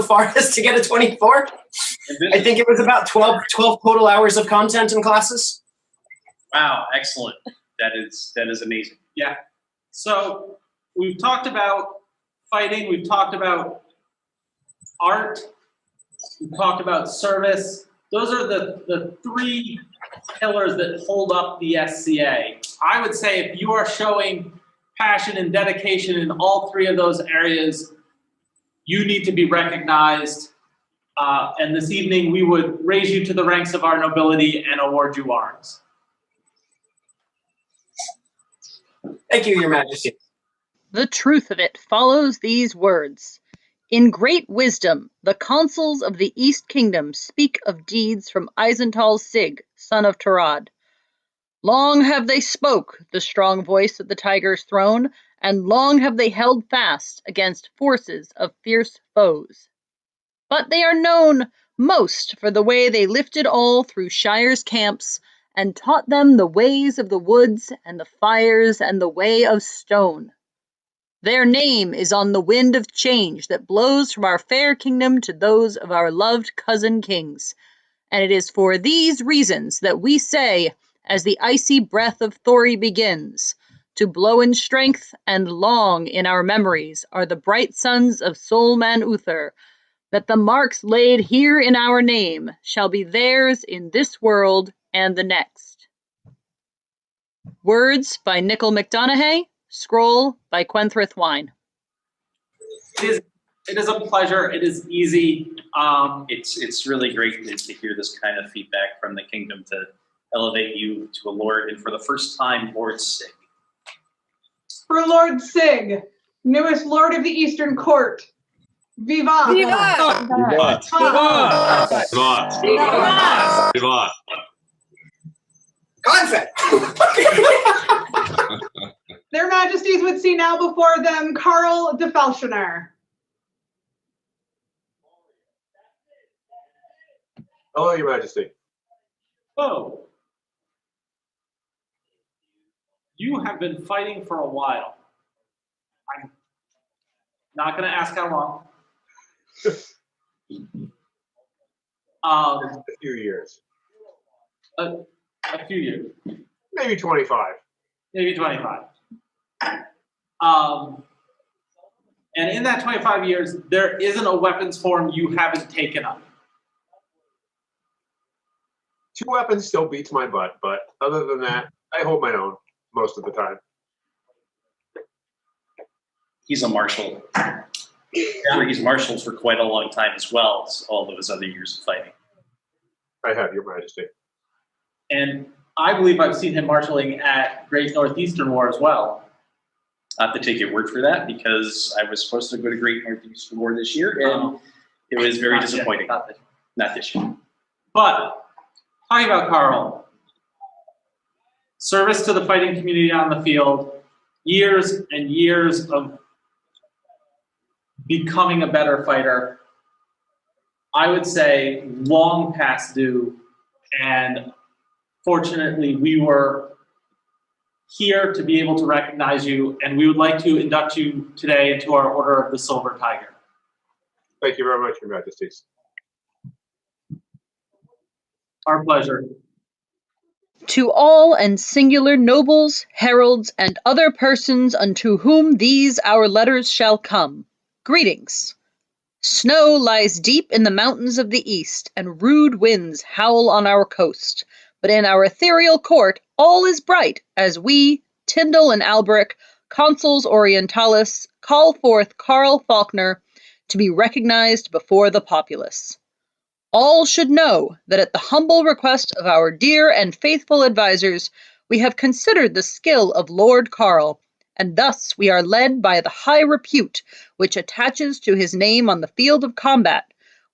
far as to get a 24. I think it was about 12 total hours of content and classes. Wow, excellent. That is amazing. Yeah. So we've talked about fighting, we've talked about art, we've talked about service. Those are the three pillars that hold up the SCA. I would say if you are showing passion and dedication in all three of those areas, you need to be recognized. And this evening, we would raise you to the ranks of our nobility and award you arms. Thank you, Your Majesty. The truth of it follows these words. In great wisdom, the consuls of the East Kingdom speak of deeds from Eisenthal Sig, son of Tarad. Long have they spoke, the strong voice of the tiger's throne, and long have they held fast against forces of fierce foes. But they are known most for the way they lifted all through Shire's camps, and taught them the ways of the woods and the fires and the way of stone. Their name is on the wind of change that blows from our fair kingdom to those of our loved cousin kings. And it is for these reasons that we say, as the icy breath of Thori begins, to blow in strength and long in our memories are the bright sons of Solman Uther, that the marks laid here in our name shall be theirs in this world and the next. Words by Nicol McDonough, scroll by Quenthrith Wine. It is a pleasure. It is easy. It's really great to hear this kind of feedback from the kingdom to elevate you to a lord, and for the first time, Lord Sig. For Lord Sig, newest lord of the Eastern Court, Vivat! Vivat! Vivat! Vivat! Vivat! Vivat! Confet! Their Majesties would see now before them Karl de Felschener. Hello, Your Majesty. Oh. You have been fighting for a while. I'm not going to ask how long. A few years. A few years. Maybe 25. Maybe 25. And in that 25 years, there isn't a weapons form you haven't taken up. Two weapons still beats my butt, but other than that, I hold my own most of the time. He's a marshal. Yeah, he's marshaled for quite a long time as well as all of his other years of fighting. I have, Your Majesty. And I believe I've seen him marshaling at Great Northeastern War as well. I have to take your word for that because I was supposed to go to Great Northeastern War this year and it was very disappointing. Not this year. But talking about Karl, service to the fighting community on the field, years and years of becoming a better fighter, I would say long past due, and fortunately we were here to be able to recognize you, and we would like to induct you today into our Order of the Silver Tiger. Thank you very much, Your Majesties. Our pleasure. To all and singular nobles, heralds, and other persons unto whom these our letters shall come, greetings. Snow lies deep in the mountains of the east, and rude winds howl on our coast. But in our ethereal court all is bright, as we, Tindal and Alberic, Consules Orientalis, call forth Karl Faulkner to be recognized before the populace. All should know that at the humble request of our dear and faithful advisers, we have considered the skill of Lord Karl, and thus we are led by the high repute which attaches to his name on the field of combat,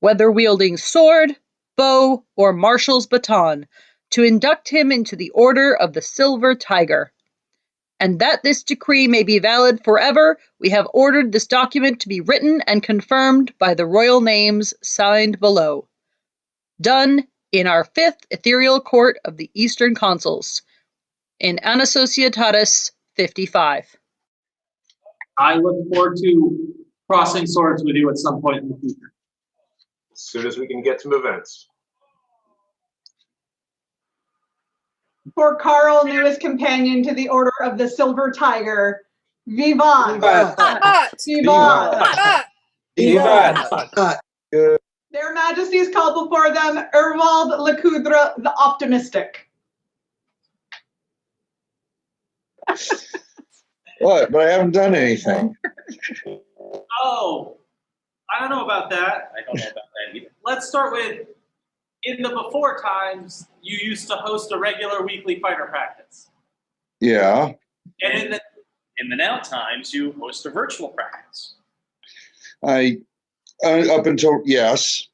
whether wielding sword, bow, or marshal's baton, to induct him into the Order of the Silver Tiger. And that this decree may be valid forever, we have ordered this document to be written and confirmed by the royal names signed below. Done in our 5th Ethereal Court of the Eastern Consuls, in Anna Societatis 55. I look forward to crossing swords with you at some point in the future. As soon as we can get some events. For Karl, newest companion to the Order of the Silver Tiger, Vivat! Vivat! Vivat! Their Majesties call before them Erwald Lecoudre the Optimistic. What? But I haven't done anything. Oh, I don't know about that. I don't know about that either. Let's start with, in the before times, you used to host a regular weekly fighter practice. Yeah. And in the now times, you host a virtual practice. Up until, yes.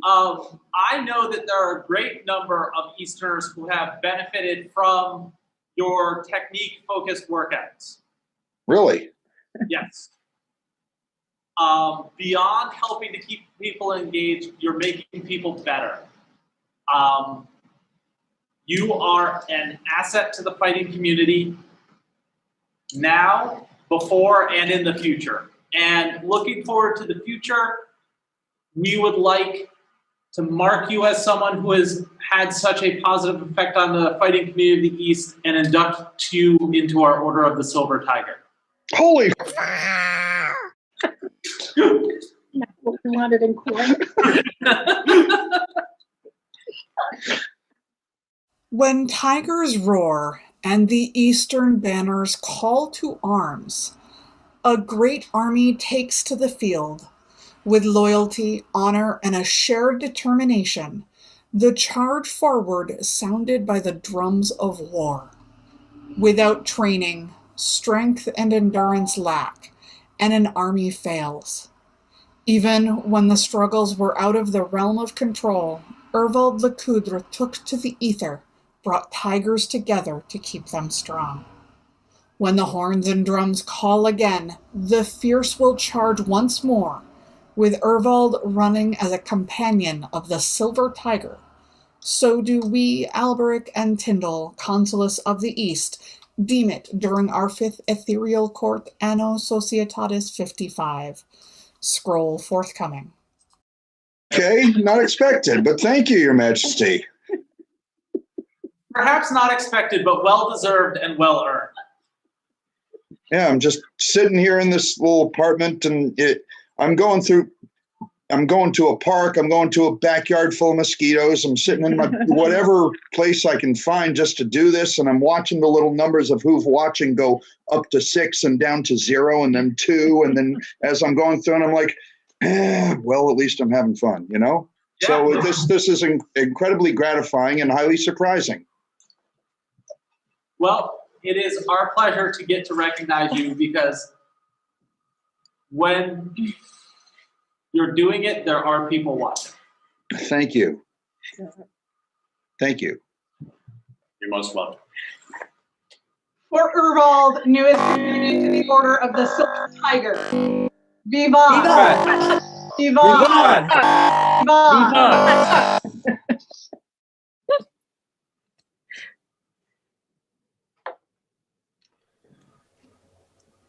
I know that there are a great number of Easterners who have benefited from your technique-focused workouts. Really? Yes. Beyond helping to keep people engaged, you're making people better. You are an asset to the fighting community now, before, and in the future. And looking forward to the future, we would like to mark you as someone who has had such a positive effect on the fighting community of the East and induct you into our Order of the Silver Tiger. Holy! Not what we wanted in court. When tigers roar and the eastern banners call to arms, a great army takes to the field. With loyalty, honor, and a shared determination, the charge forward sounded by the drums of war. Without training, strength and endurance lack, and an army fails. Even when the struggles were out of the realm of control, Ervald le Coudre took to the ether, brought tigers together to keep them strong. When the horns and drums call again, the fierce will charge once more, with Ervald running as a companion of the Silver Tiger. So do we, Alberic and Tindal, Consules of the East, deem it during our 5th Ethereal Court Anno Societatis 55. Scroll forthcoming. Okay, not expected, but thank you, Your Majesty. Perhaps not expected, but well-deserved and well-earned. Yeah, I'm just sitting here in this little apartment, and I'm going to a park. I'm going to a backyard full of mosquitoes. I'm sitting in my whatever place I can find just to do this, and I'm watching the little numbers of who's watching go up to 6 and down to 0 and then 2, and then as I'm going through, and I'm like, well, at least I'm having fun, you know? Yeah. So this is incredibly gratifying and highly surprising. Well, it is our pleasure to get to recognize you, because when you're doing it, there are people watching. Thank you. Thank you. You're most welcome. For Ervald, newest community to the Order of the Silver Tiger. Viva! Viva! Viva! Viva!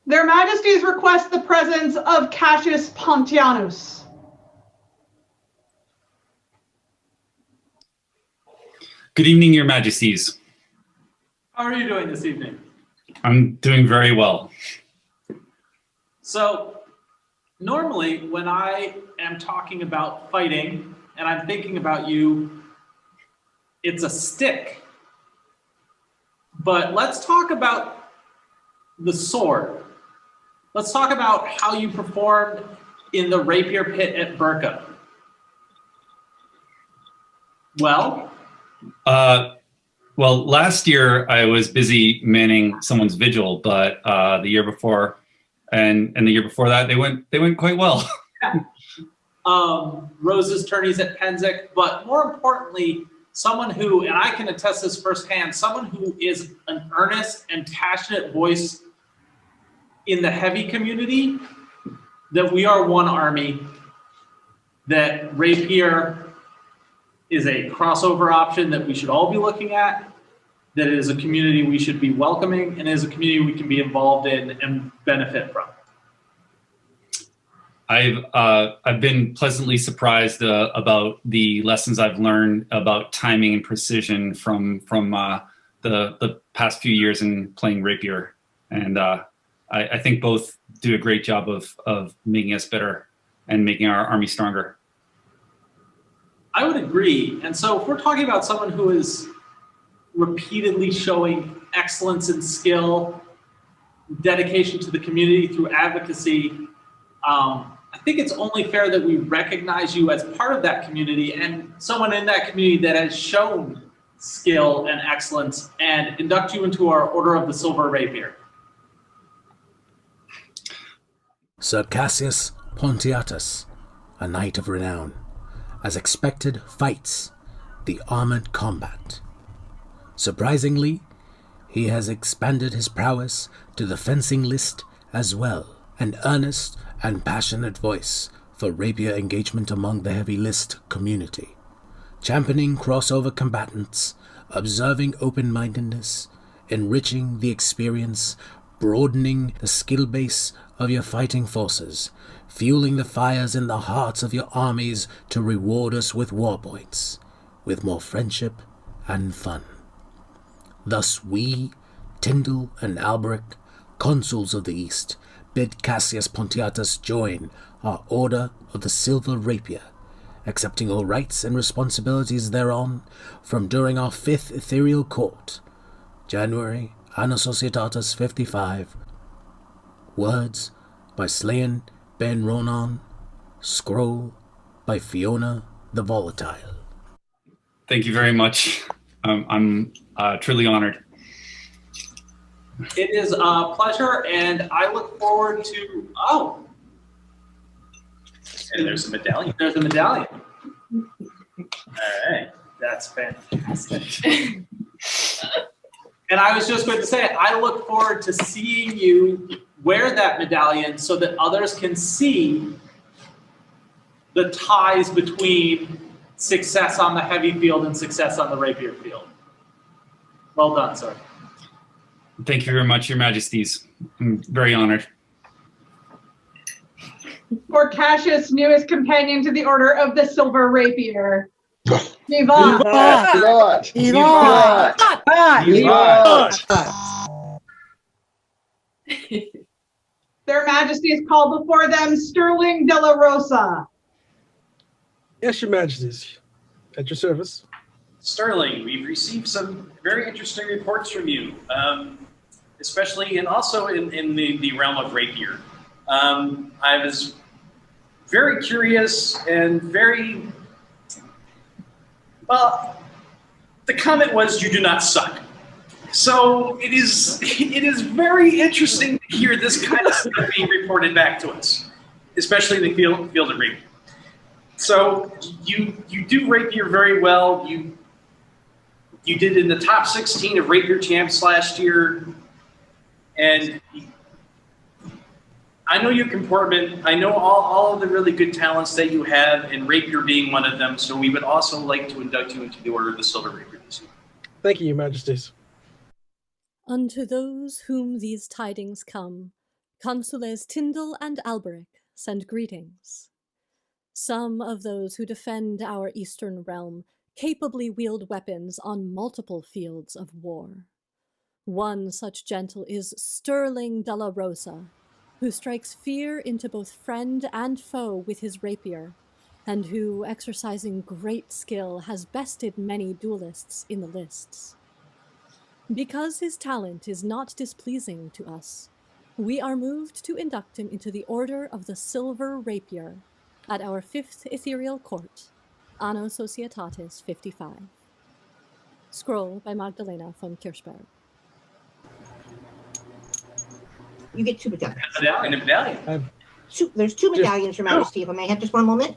Their Majesties request the presence of Cassius Pontianus. Good evening, Your Majesties. How are you doing this evening? I'm doing very well. So, normally when I am talking about fighting and I'm thinking about you, it's a stick. But let's talk about the sword. Let's talk about how you performed in the rapier pit at Burka. Well, last year I was busy manning someone's vigil, but the year before and the year before that, they went quite well. Rose's tourneys at Penzic, but more importantly, someone who, and I can attest this firsthand, someone who is an earnest and passionate voice in the heavy community, that we are one army, that rapier is a crossover option that we should all be looking at, that it is a community we should be welcoming, and is a community we can be involved in and benefit from. I've been pleasantly surprised about the lessons I've learned about timing and precision from the past few years in playing rapier, and I think both do a great job of making us better and making our army stronger. I would agree. And so if we're talking about someone who is repeatedly showing excellence in skill, dedication to the community through advocacy, I think it's only fair that we recognize you as part of that community and someone in that community that has shown skill and excellence, and induct you into our Order of the Silver Rapier. Sir Cassius Pontiatus, a knight of renown, as expected, fights the armored combat. Surprisingly, he has expanded his prowess to the fencing list as well, an earnest and passionate voice for rapier engagement among the heavy list community, championing crossover combatants, observing open-mindedness, enriching the experience, broadening the skill base of your fighting forces, fueling the fires in the hearts of your armies to reward us with war points, with more friendship and fun. Thus we, Tindal and Alberic, Consules of the East, bid Cassius Pontiatus join our Order of the Silver Rapier, accepting all rights and responsibilities thereon from during our 5th Ethereal Court, January, Anno Societatis 55. Words by Slayan Ben Ronan, scroll by Fiona the Volatile. Thank you very much. I'm truly honored. It is a pleasure, and I look forward to, And there's a medallion. There's a medallion. All right. That's fantastic. And I was just going to say, I look forward to seeing you wear that medallion so that others can see the ties between success on the heavy field and success on the rapier field. Well done, sir. Thank you very much, Your Majesties. I'm very honored. For Cassius, newest companion to the Order of the Silver Rapier. Vivat! Vivat! Vivat! Their Majesties call before them Sterling de la Rosa. Yes, Your Majesties. At your service. Sterling, we've received some very interesting reports from you, especially and also in the realm of rapier. I was very curious and very, well, the comment was you do not suck. So it is very interesting to hear this kind of stuff being reported back to us, especially in the field of rapier. So you do rapier very well. You did in the top 16 of rapier champs last year, and I know your comportment. I know all of the really good talents that you have, and rapier being one of them. So we would also like to induct you into the Order of the Silver Rapier this year. Thank you, Your Majesties. Unto those whom these tidings come, Consules Tindal and Alberic send greetings. Some of those who defend our eastern realm capably wield weapons on multiple fields of war. One such gentle is Sterling de la Rosa, who strikes fear into both friend and foe with his rapier, and who, exercising great skill, has bested many duelists in the lists. Because his talent is not displeasing to us, we are moved to induct him into the Order of the Silver Rapier at our 5th Ethereal Court, Anno Societatis 55. Scroll by Magdalena von Kirchberg. You get 2 medallions. And a medallion. There's 2 medallions, Your Majesty, if I may have just one moment.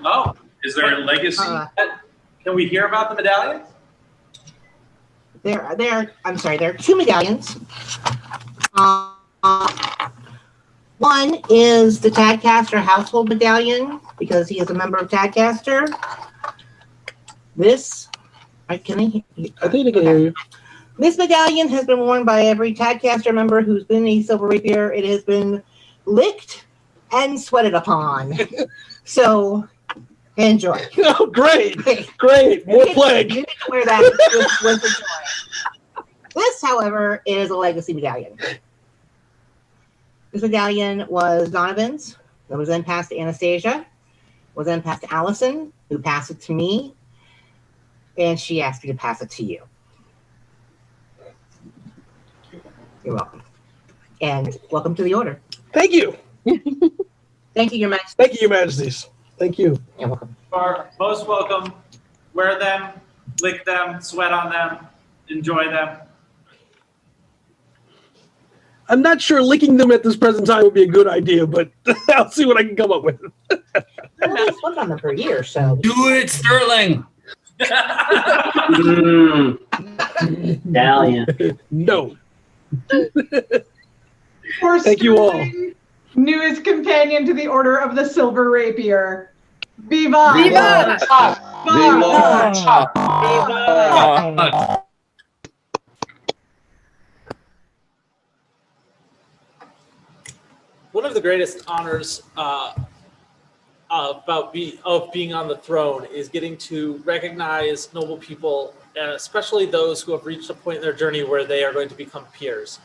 Oh, is there a legacy? Can we hear about the medallion? There are 2 medallions. One is the Tadcaster Household Medallion, because he is a member of Tadcaster. This, I think they can hear you. This medallion has been worn by every Tadcaster member who's been a Silver Rapier. It has been licked and sweated upon. So, enjoy. Oh, great. Great. More plague. You need to wear that with the joy. This, however, is a legacy medallion. This medallion was Donovan's. It was then passed to Anastasia. Was then passed to Allison, who passed it to me. And she asked me to pass it to you. You're welcome. And welcome to the Order. Thank you. Thank you, Your Majesty. Thank you, Your Majesties. Thank you. You're welcome. You are most welcome. Wear them, lick them, sweat on them, enjoy them. I'm not sure licking them at this present time would be a good idea, but I'll see what I can come up with. I've been sweating on them for a year, so. Do it, Sterling. Medallion. No. Thank you all. Newest companion to the Order of the Silver Rapier. Vivat! Vivat! Vivat! Vivat! One of the greatest honors of being on the throne is getting to recognize noble people, especially those who have reached a point in their journey where they are going to become peers.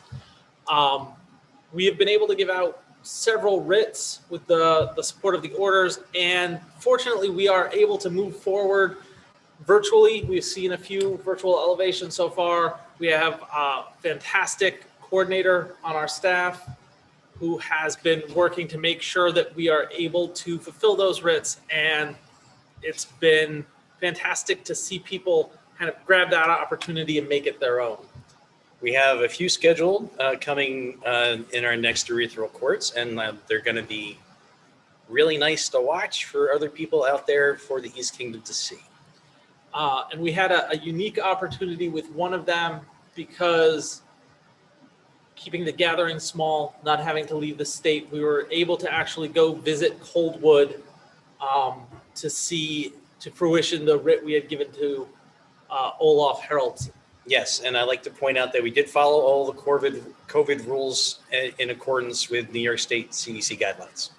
We have been able to give out several writs with the support of the orders, and fortunately we are able to move forward virtually. We've seen a few virtual elevations so far. We have a fantastic coordinator on our staff who has been working to make sure that we are able to fulfill those writs, and it's been fantastic to see people kind of grab that opportunity and make it their own. We have a few scheduled coming in our next Ethereal courts, and they're going to be really nice to watch for other people out there for the East Kingdom to see. And we had a unique opportunity with one of them because keeping the gathering small, not having to leave the state, we were able to actually go visit Coldwood to see to fruition the writ we had given to Olaf Haraldson. Yes, and I'd like to point out that we did follow all the COVID rules in accordance with New York State CDC guidelines.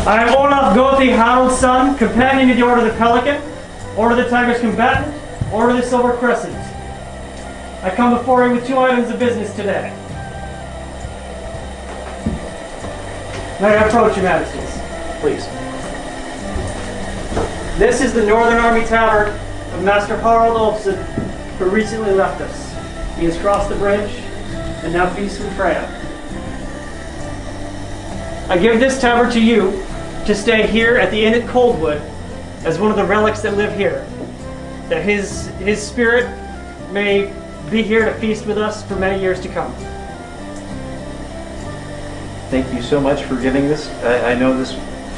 I am Olaf Gothi Haraldsson, companion of the Order of the Pelican, Order of the Tiger's Combatant, Order of the Silver Crescent. I come before you with 2 items of business today. May I approach, Your Majesties? Please. This is the Northern Army Tavern of Master Harald Olfsson, who recently left us. He has crossed the bridge and now feasts with Freya. I give this tavern to you to stay here at the inn at Coldwood as one of the relics that live here, that his spirit may be here to feast with us for many years to come. Thank you so much for giving this. I know this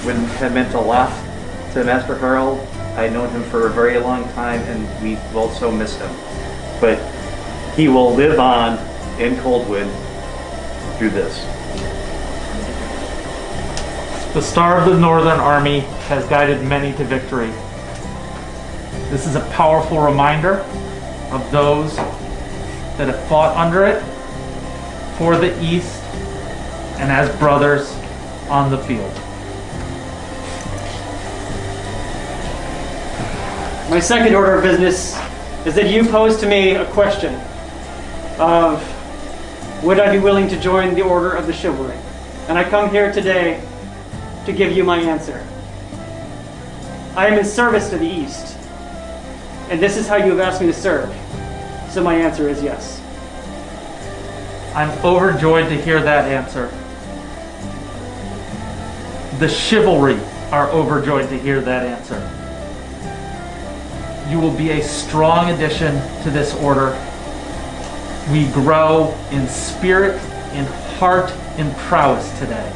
would have meant a lot to Master Harald. I've known him for a very long time, and we've also missed him. But he will live on in Coldwood through this. The star of the Northern Army has guided many to victory. This is a powerful reminder of those that have fought under it for the East and as brothers on the field. My second order of business is that you pose to me a question of would I be willing to join the Order of the Chivalry? And I come here today to give you my answer. I am in service to the East, and this is how you have asked me to serve. So my answer is yes. I'm overjoyed to hear that answer. The Chivalry are overjoyed to hear that answer. You will be a strong addition to this order. We grow in spirit, in heart, in prowess today.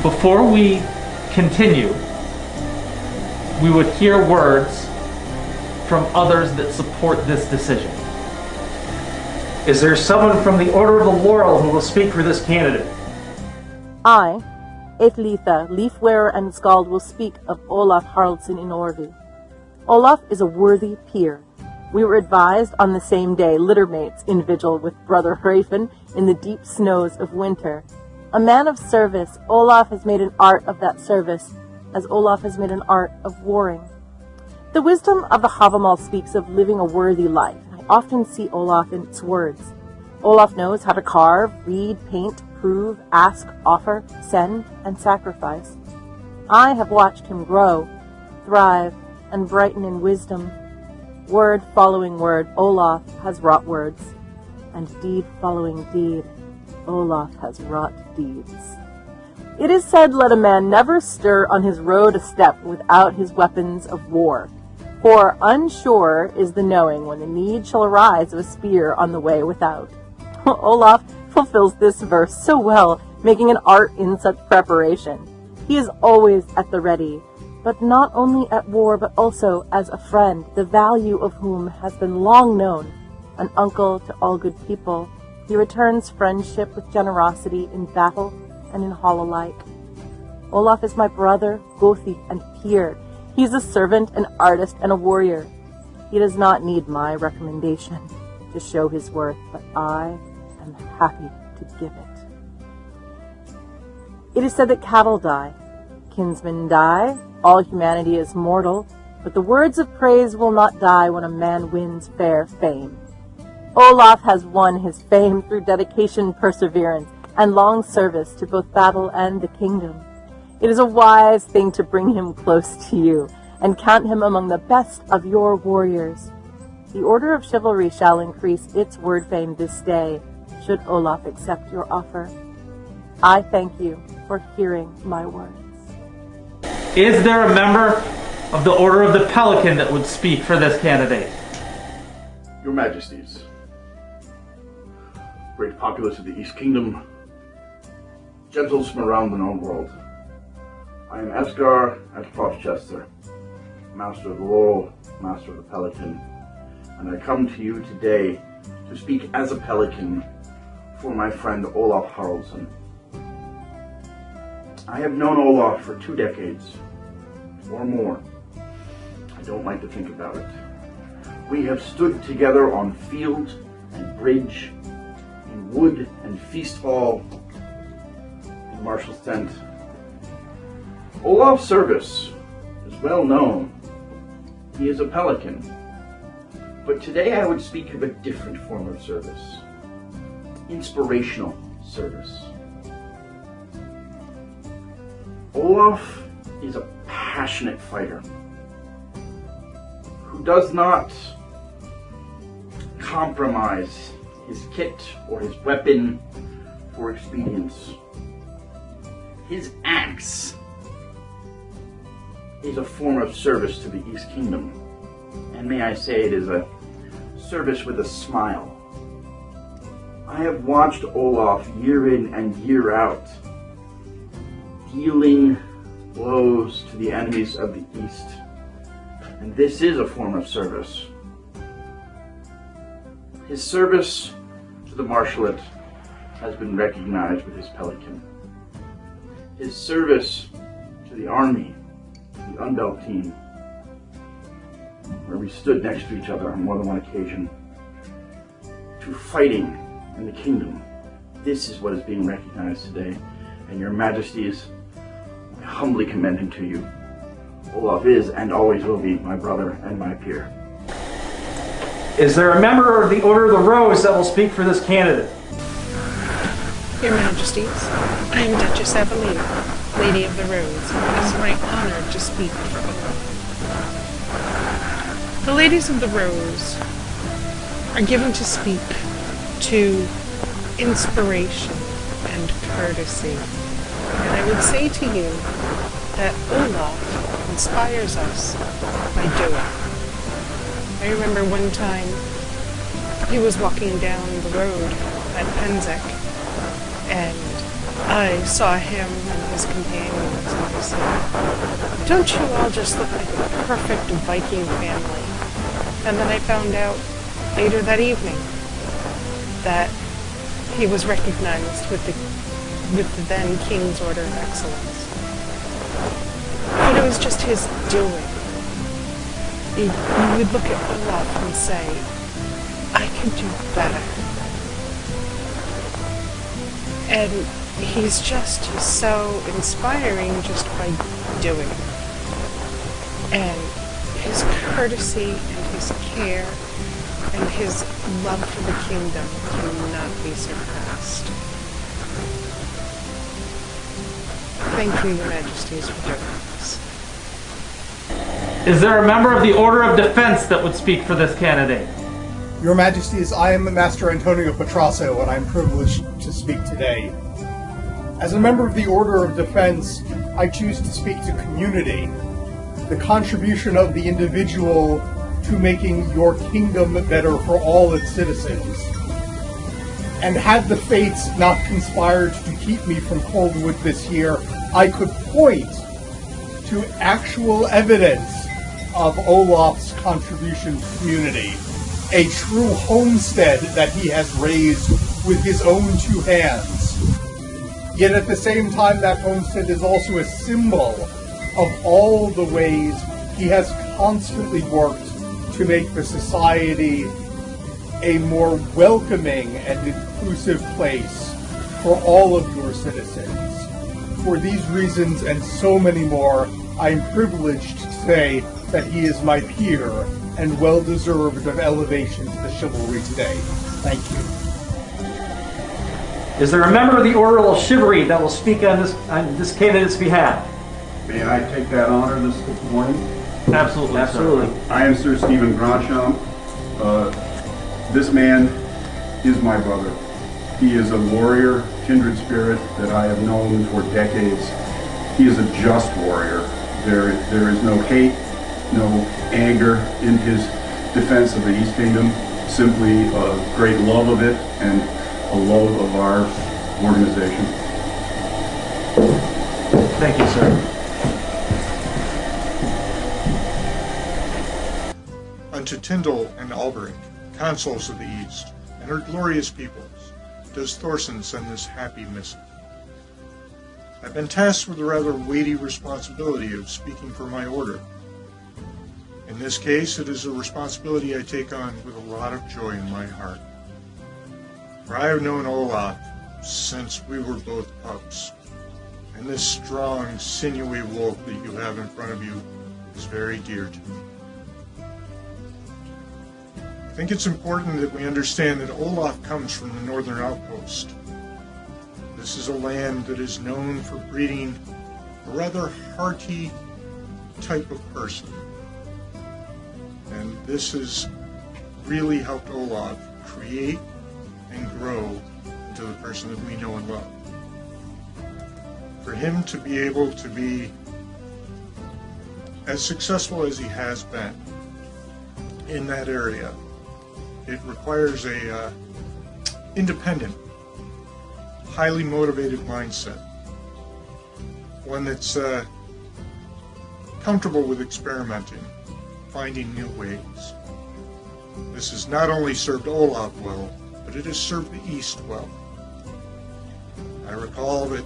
Before we continue, we would hear words from others that support this decision. Is there someone from the Order of the Laurel who will speak for this candidate? I, Aethelitha, Leafwearer and Skald, will speak of Olaf Haraldsson in Orvi. Olaf is a worthy peer. We were advised on the same day, littermates in vigil with Brother Hrafen in the deep snows of winter. A man of service, Olaf has made an art of that service, as Olaf has made an art of warring. The wisdom of the Havamal speaks of living a worthy life. I often see Olaf in its words. Olaf knows how to carve, read, paint, prove, ask, offer, send, and sacrifice. I have watched him grow, thrive, and brighten in wisdom. Word following word, Olaf has wrought words, and deed following deed, Olaf has wrought deeds. It is said, let a man never stir on his road a step without his weapons of war. For unsure is the knowing when the need shall arise of a spear on the way without. Olaf fulfills this verse so well, making an art in such preparation. He is always at the ready, but not only at war, but also as a friend, the value of whom has been long known. An uncle to all good people, he returns friendship with generosity in battle and in hall alike. Olaf is my brother, Gothi, and peer. He's a servant, an artist, and a warrior. He does not need my recommendation to show his worth, but I am happy to give it. It is said that cattle die, kinsmen die, all humanity is mortal, but the words of praise will not die when a man wins fair fame. Olaf has won his fame through dedication, perseverance, and long service to both battle and the kingdom. It is a wise thing to bring him close to you and count him among the best of your warriors. The Order of Chivalry shall increase its word fame this day, should Olaf accept your offer. I thank you for hearing my words. Is there a member of the Order of the Pelican that would speak for this candidate? Your Majesties, great populace of the East Kingdom, gentles from around the known world, I am Esgar at Frostchester, Master of the Laurel, Master of the Pelican, and I come to you today to speak as a Pelican for my friend Olaf Haraldsson. I have known Olaf for 2 decades, or more. I don't like to think about it. We have stood together on field and bridge, in wood and feast hall, in Marshal's tent. Olaf's service is well known. He is a Pelican. But today I would speak of a different form of service. Inspirational service. Olaf is a passionate fighter who does not compromise his kit or his weapon for expedience. His axe is a form of service to the East Kingdom, and may I say it is a service with a smile. I have watched Olaf year in and year out dealing blows to the enemies of the East, and this is a form of service. His service to the Marshalate has been recognized with his Pelican. His service to the army, the Unbelt team, where we stood next to each other on more than one occasion, to fighting in the kingdom. This is what is being recognized today, and your Majesties, I humbly commend him to you. Olaf is and always will be my brother and my peer. Is there a member of the Order of the Rose that will speak for this candidate? Your Majesties, I am Duchess Evelina, Lady of the Rose, and it is my honor to speak for Olaf. The Ladies of the Rose are given to speak to inspiration and courtesy. And I would say to you that Olaf inspires us by doing. I remember one time he was walking down the road at Penzek, and I saw him and his companions, and I said, "Don't you all just look like a perfect Viking family?" And then I found out later that evening that he was recognized with the then King's Order of Excellence. But it was just his doing. You would look at Olaf and say, I could do better. And he's just so inspiring just by doing it. And his courtesy and his care and his love for the kingdom cannot be surpassed. Thank you, Your Majesties, for doing this. Is there a member of the Order of Defense that would speak for this candidate? Your Majesties, I am Master Antonio Petrasso, and I am privileged to speak today. As a member of the Order of Defense, I choose to speak to community, the contribution of the individual to making your kingdom better for all its citizens. And had the fates not conspired to keep me from Coldwood this year, I could point to actual evidence of Olaf's contribution to community, a true homestead that he has raised with his own 2 hands. Yet at the same time, that homestead is also a symbol of all the ways he has constantly worked to make the society a more welcoming and inclusive place for all of your citizens. For these reasons and so many more, I am privileged to say that he is my peer and well deserved of elevation to the chivalry today. Thank you. Is there a member of the Order of Chivalry that will speak on this candidate's behalf? May I take that honor this morning? Absolutely. Absolutely. I am Sir Stephen Grandchamp. This man is my brother. He is a warrior, kindred spirit that I have known for decades. He is a just warrior. There is no hate, no anger in his defense of the East Kingdom, simply a great love of it and a love of our organization. Thank you, sir. Unto Tindal and Alberic, consuls of the East, and her glorious peoples, does Thorson send this happy missive. I've been tasked with the rather weighty responsibility of speaking for my order. In this case, it is a responsibility I take on with a lot of joy in my heart. For I have known Olaf since we were both pups, and this strong, sinewy wolf that you have in front of you is very dear to me. I think it's important that we understand that Olaf comes from the northern outpost. This is a land that is known for breeding a rather hearty type of person. And this has really helped Olaf create and grow into the person that we know and love. For him to be able to be as successful as he has been in that area, it requires a independent, highly motivated mindset. One that's comfortable with experimenting, finding new ways. This has not only served Olaf well, but it has served the East well. I recall that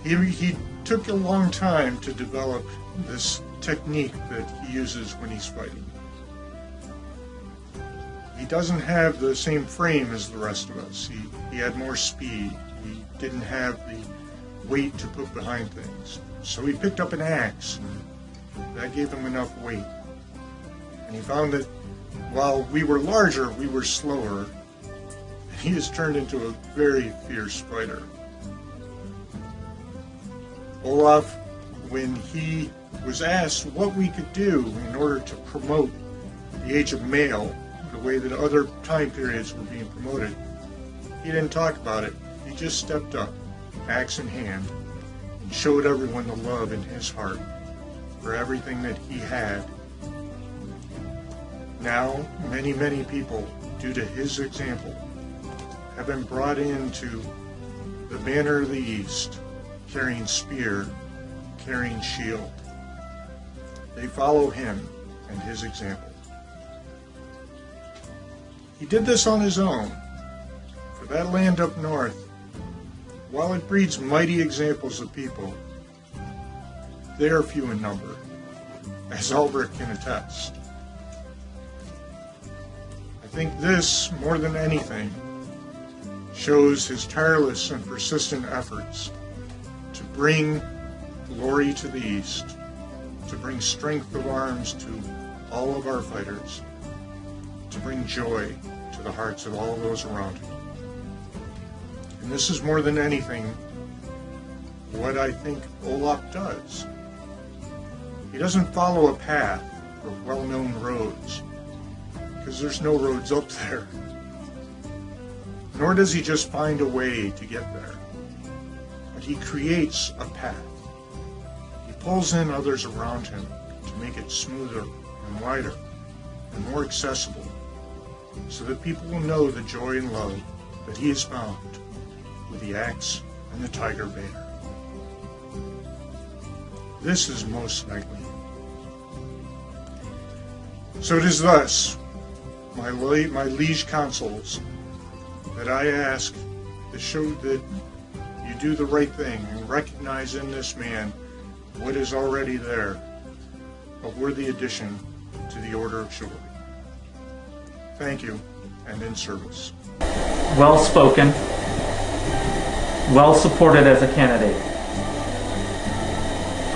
he took a long time to develop this technique that he uses when he's fighting. He doesn't have the same frame as the rest of us. He had more speed. He didn't have the weight to put behind things. So he picked up an axe, and that gave him enough weight. And he found that while we were larger, we were slower. He has turned into a very fierce fighter. Olaf, when he was asked what we could do in order to promote the age of mail, the way that other time periods were being promoted, he didn't talk about it. He just stepped up, axe in hand, and showed everyone the love in his heart for everything that he had. Now, many, many people, due to his example, have been brought into the banner of the East, carrying spear, carrying shield. They follow him and his example. He did this on his own. For that land up north, while it breeds mighty examples of people, they are few in number, as Alberic can attest. I think this, more than anything, shows his tireless and persistent efforts to bring glory to the East, to bring strength of arms to all of our fighters, to bring joy to the hearts of all those around him. And this is more than anything what I think Olaf does. He doesn't follow a path of well-known roads, because there's no roads up there. Nor does he just find a way to get there, but he creates a path. He pulls in others around him to make it smoother and wider and more accessible, so that people will know the joy and love that he has found with the axe and the tiger banner. This is most knightly. So it is thus, my liege consuls, that I ask to show that you do the right thing and recognize in this man what is already there, a worthy addition to the Order of Chivalry. Thank you, and in service. Well spoken. Well supported as a candidate.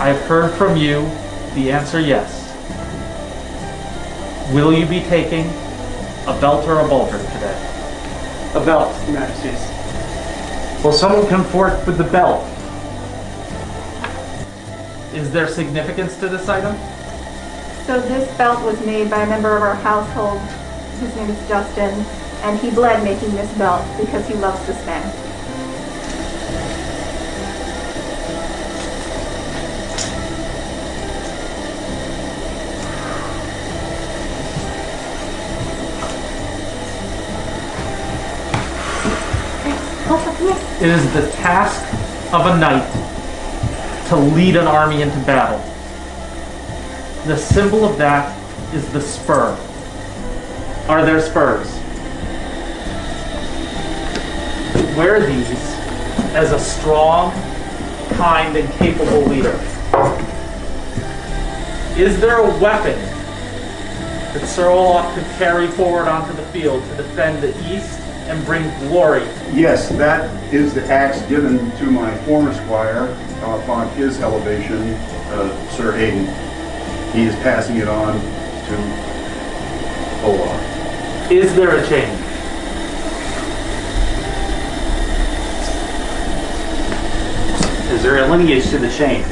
I've heard from you the answer yes. Will you be taking a belt or a baldric today? A belt, Your Majesties. Will someone come forth with the belt? Is there significance to this item? So this belt was made by a member of our household. His name is Justin, and he bled making this belt because he loves this man. It is the task of a knight to lead an army into battle. The symbol of that is the spur. Are there spurs? Wear these as a strong, kind, and capable leader. Is there a weapon that Sir Olaf could carry forward onto the field to defend the East and bring glory? Yes, that is the axe given to my former squire upon his elevation, Sir Hayden. He is passing it on to Olaf. Is there a change? Is there a lineage to the chain?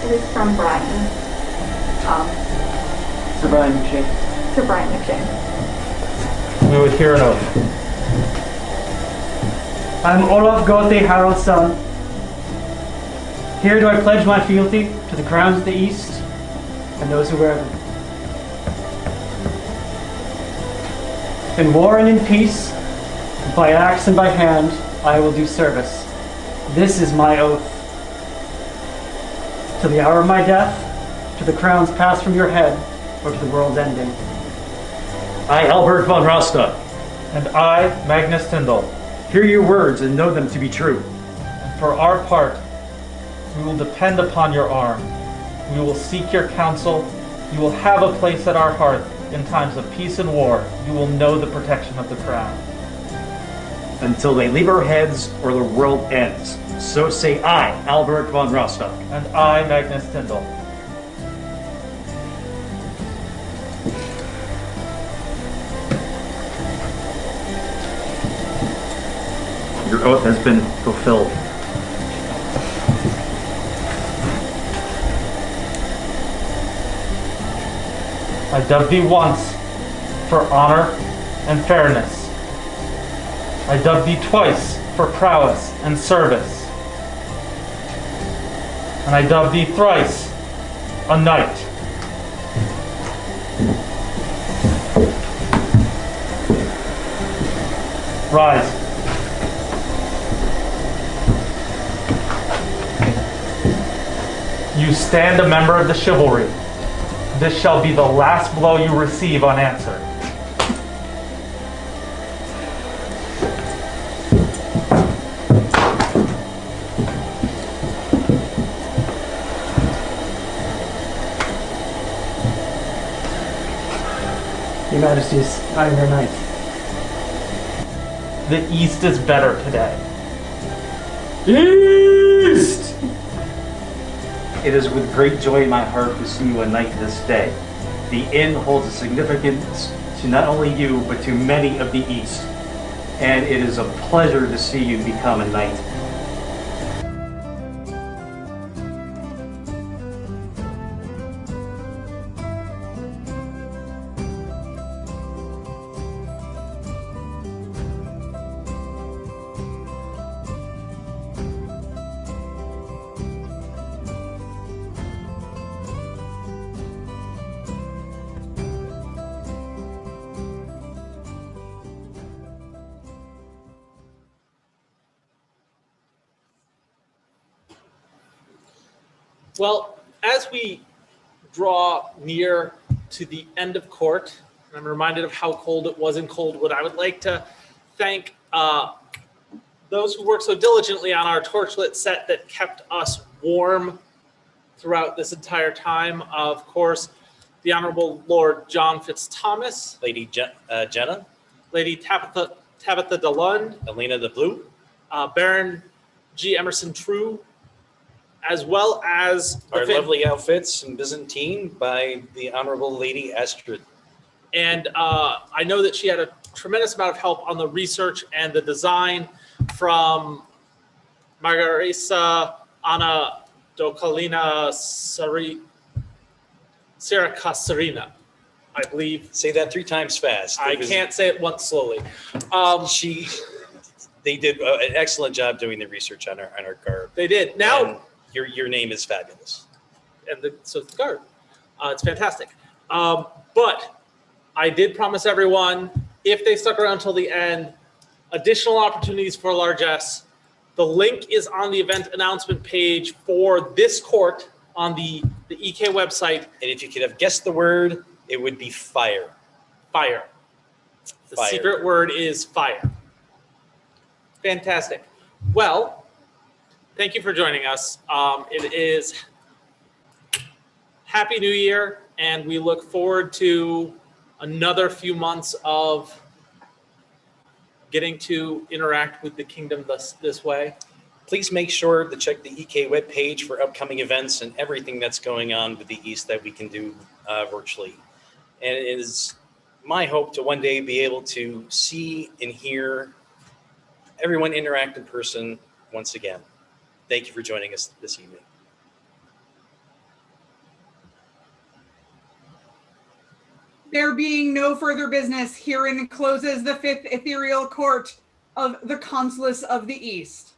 It is from Brian. Sir Brian McShane? Sir Brian McShane. We would hear an oath. I'm Olaf Gothe, Harald's son. Here do I pledge my fealty to the crowns of the East and those who wear them. In war and in peace, by axe and by hand, I will do service. This is my oath. To the hour of my death, to the crowns passed from your head, or to the world's ending. I, Albert von Rostock. And I, Magnus Tindal. Hear your words and know them to be true. And for our part, we will depend upon your arm. We will seek your counsel. You will have a place at our hearth in times of peace and war. You will know the protection of the crown. Until they leave our heads or the world ends. So say I, Albert von Rostock. And I, Magnus Tindal. Your oath has been fulfilled. I dub thee once for honor and fairness. I dub thee twice for prowess and service. And I dub thee thrice a knight. Rise. You stand a member of the chivalry. This shall be the last blow you receive unanswered. Your Majesties, I am your knight. The East is better today. East! It is with great joy in my heart to see you a knight this day. The inn holds a significance to not only you, but to many of the East. And it is a pleasure to see you become a knight. Well, as we draw near to the end of court, and I'm reminded of how cold it was in Coldwood, I would like to thank those who worked so diligently on our torchlit set that kept us warm throughout this entire time. Of course, the Honorable Lord John Fitzthomas, Lady Jenna, Lady Tabitha DeLund, Elena the Blue, Baron G. Emerson True, as well as our lovely outfits in Byzantine by the Honorable Lady Astrid. And I know that she had a tremendous amount of help on the research and the design from Margarisa Anna Dokalina Sirakaserina, I believe. Say that 3 times fast. I can't say it once slowly. They did an excellent job doing the research on our garb. They did. Now and your name is fabulous. And so it's the garb. It's fantastic. But I did promise everyone, if they stuck around till the end, additional opportunities for largesse. The link is on the event announcement page for this court on the EK website. And if you could have guessed the word, it would be fire. Fire. The Fire. secret word is fire. Fantastic. Well, thank you for joining us. It is Happy New Year, and we look forward to another few months of getting to interact with the kingdom this way. Please make sure to check the EK webpage for upcoming events and everything that's going on with the East that we can do virtually. And it is my hope to one day be able to see and hear everyone interact in person once again. Thank you for joining us this evening. There being no further business, herein closes the 5th Ethereal Court of the Consules of the East.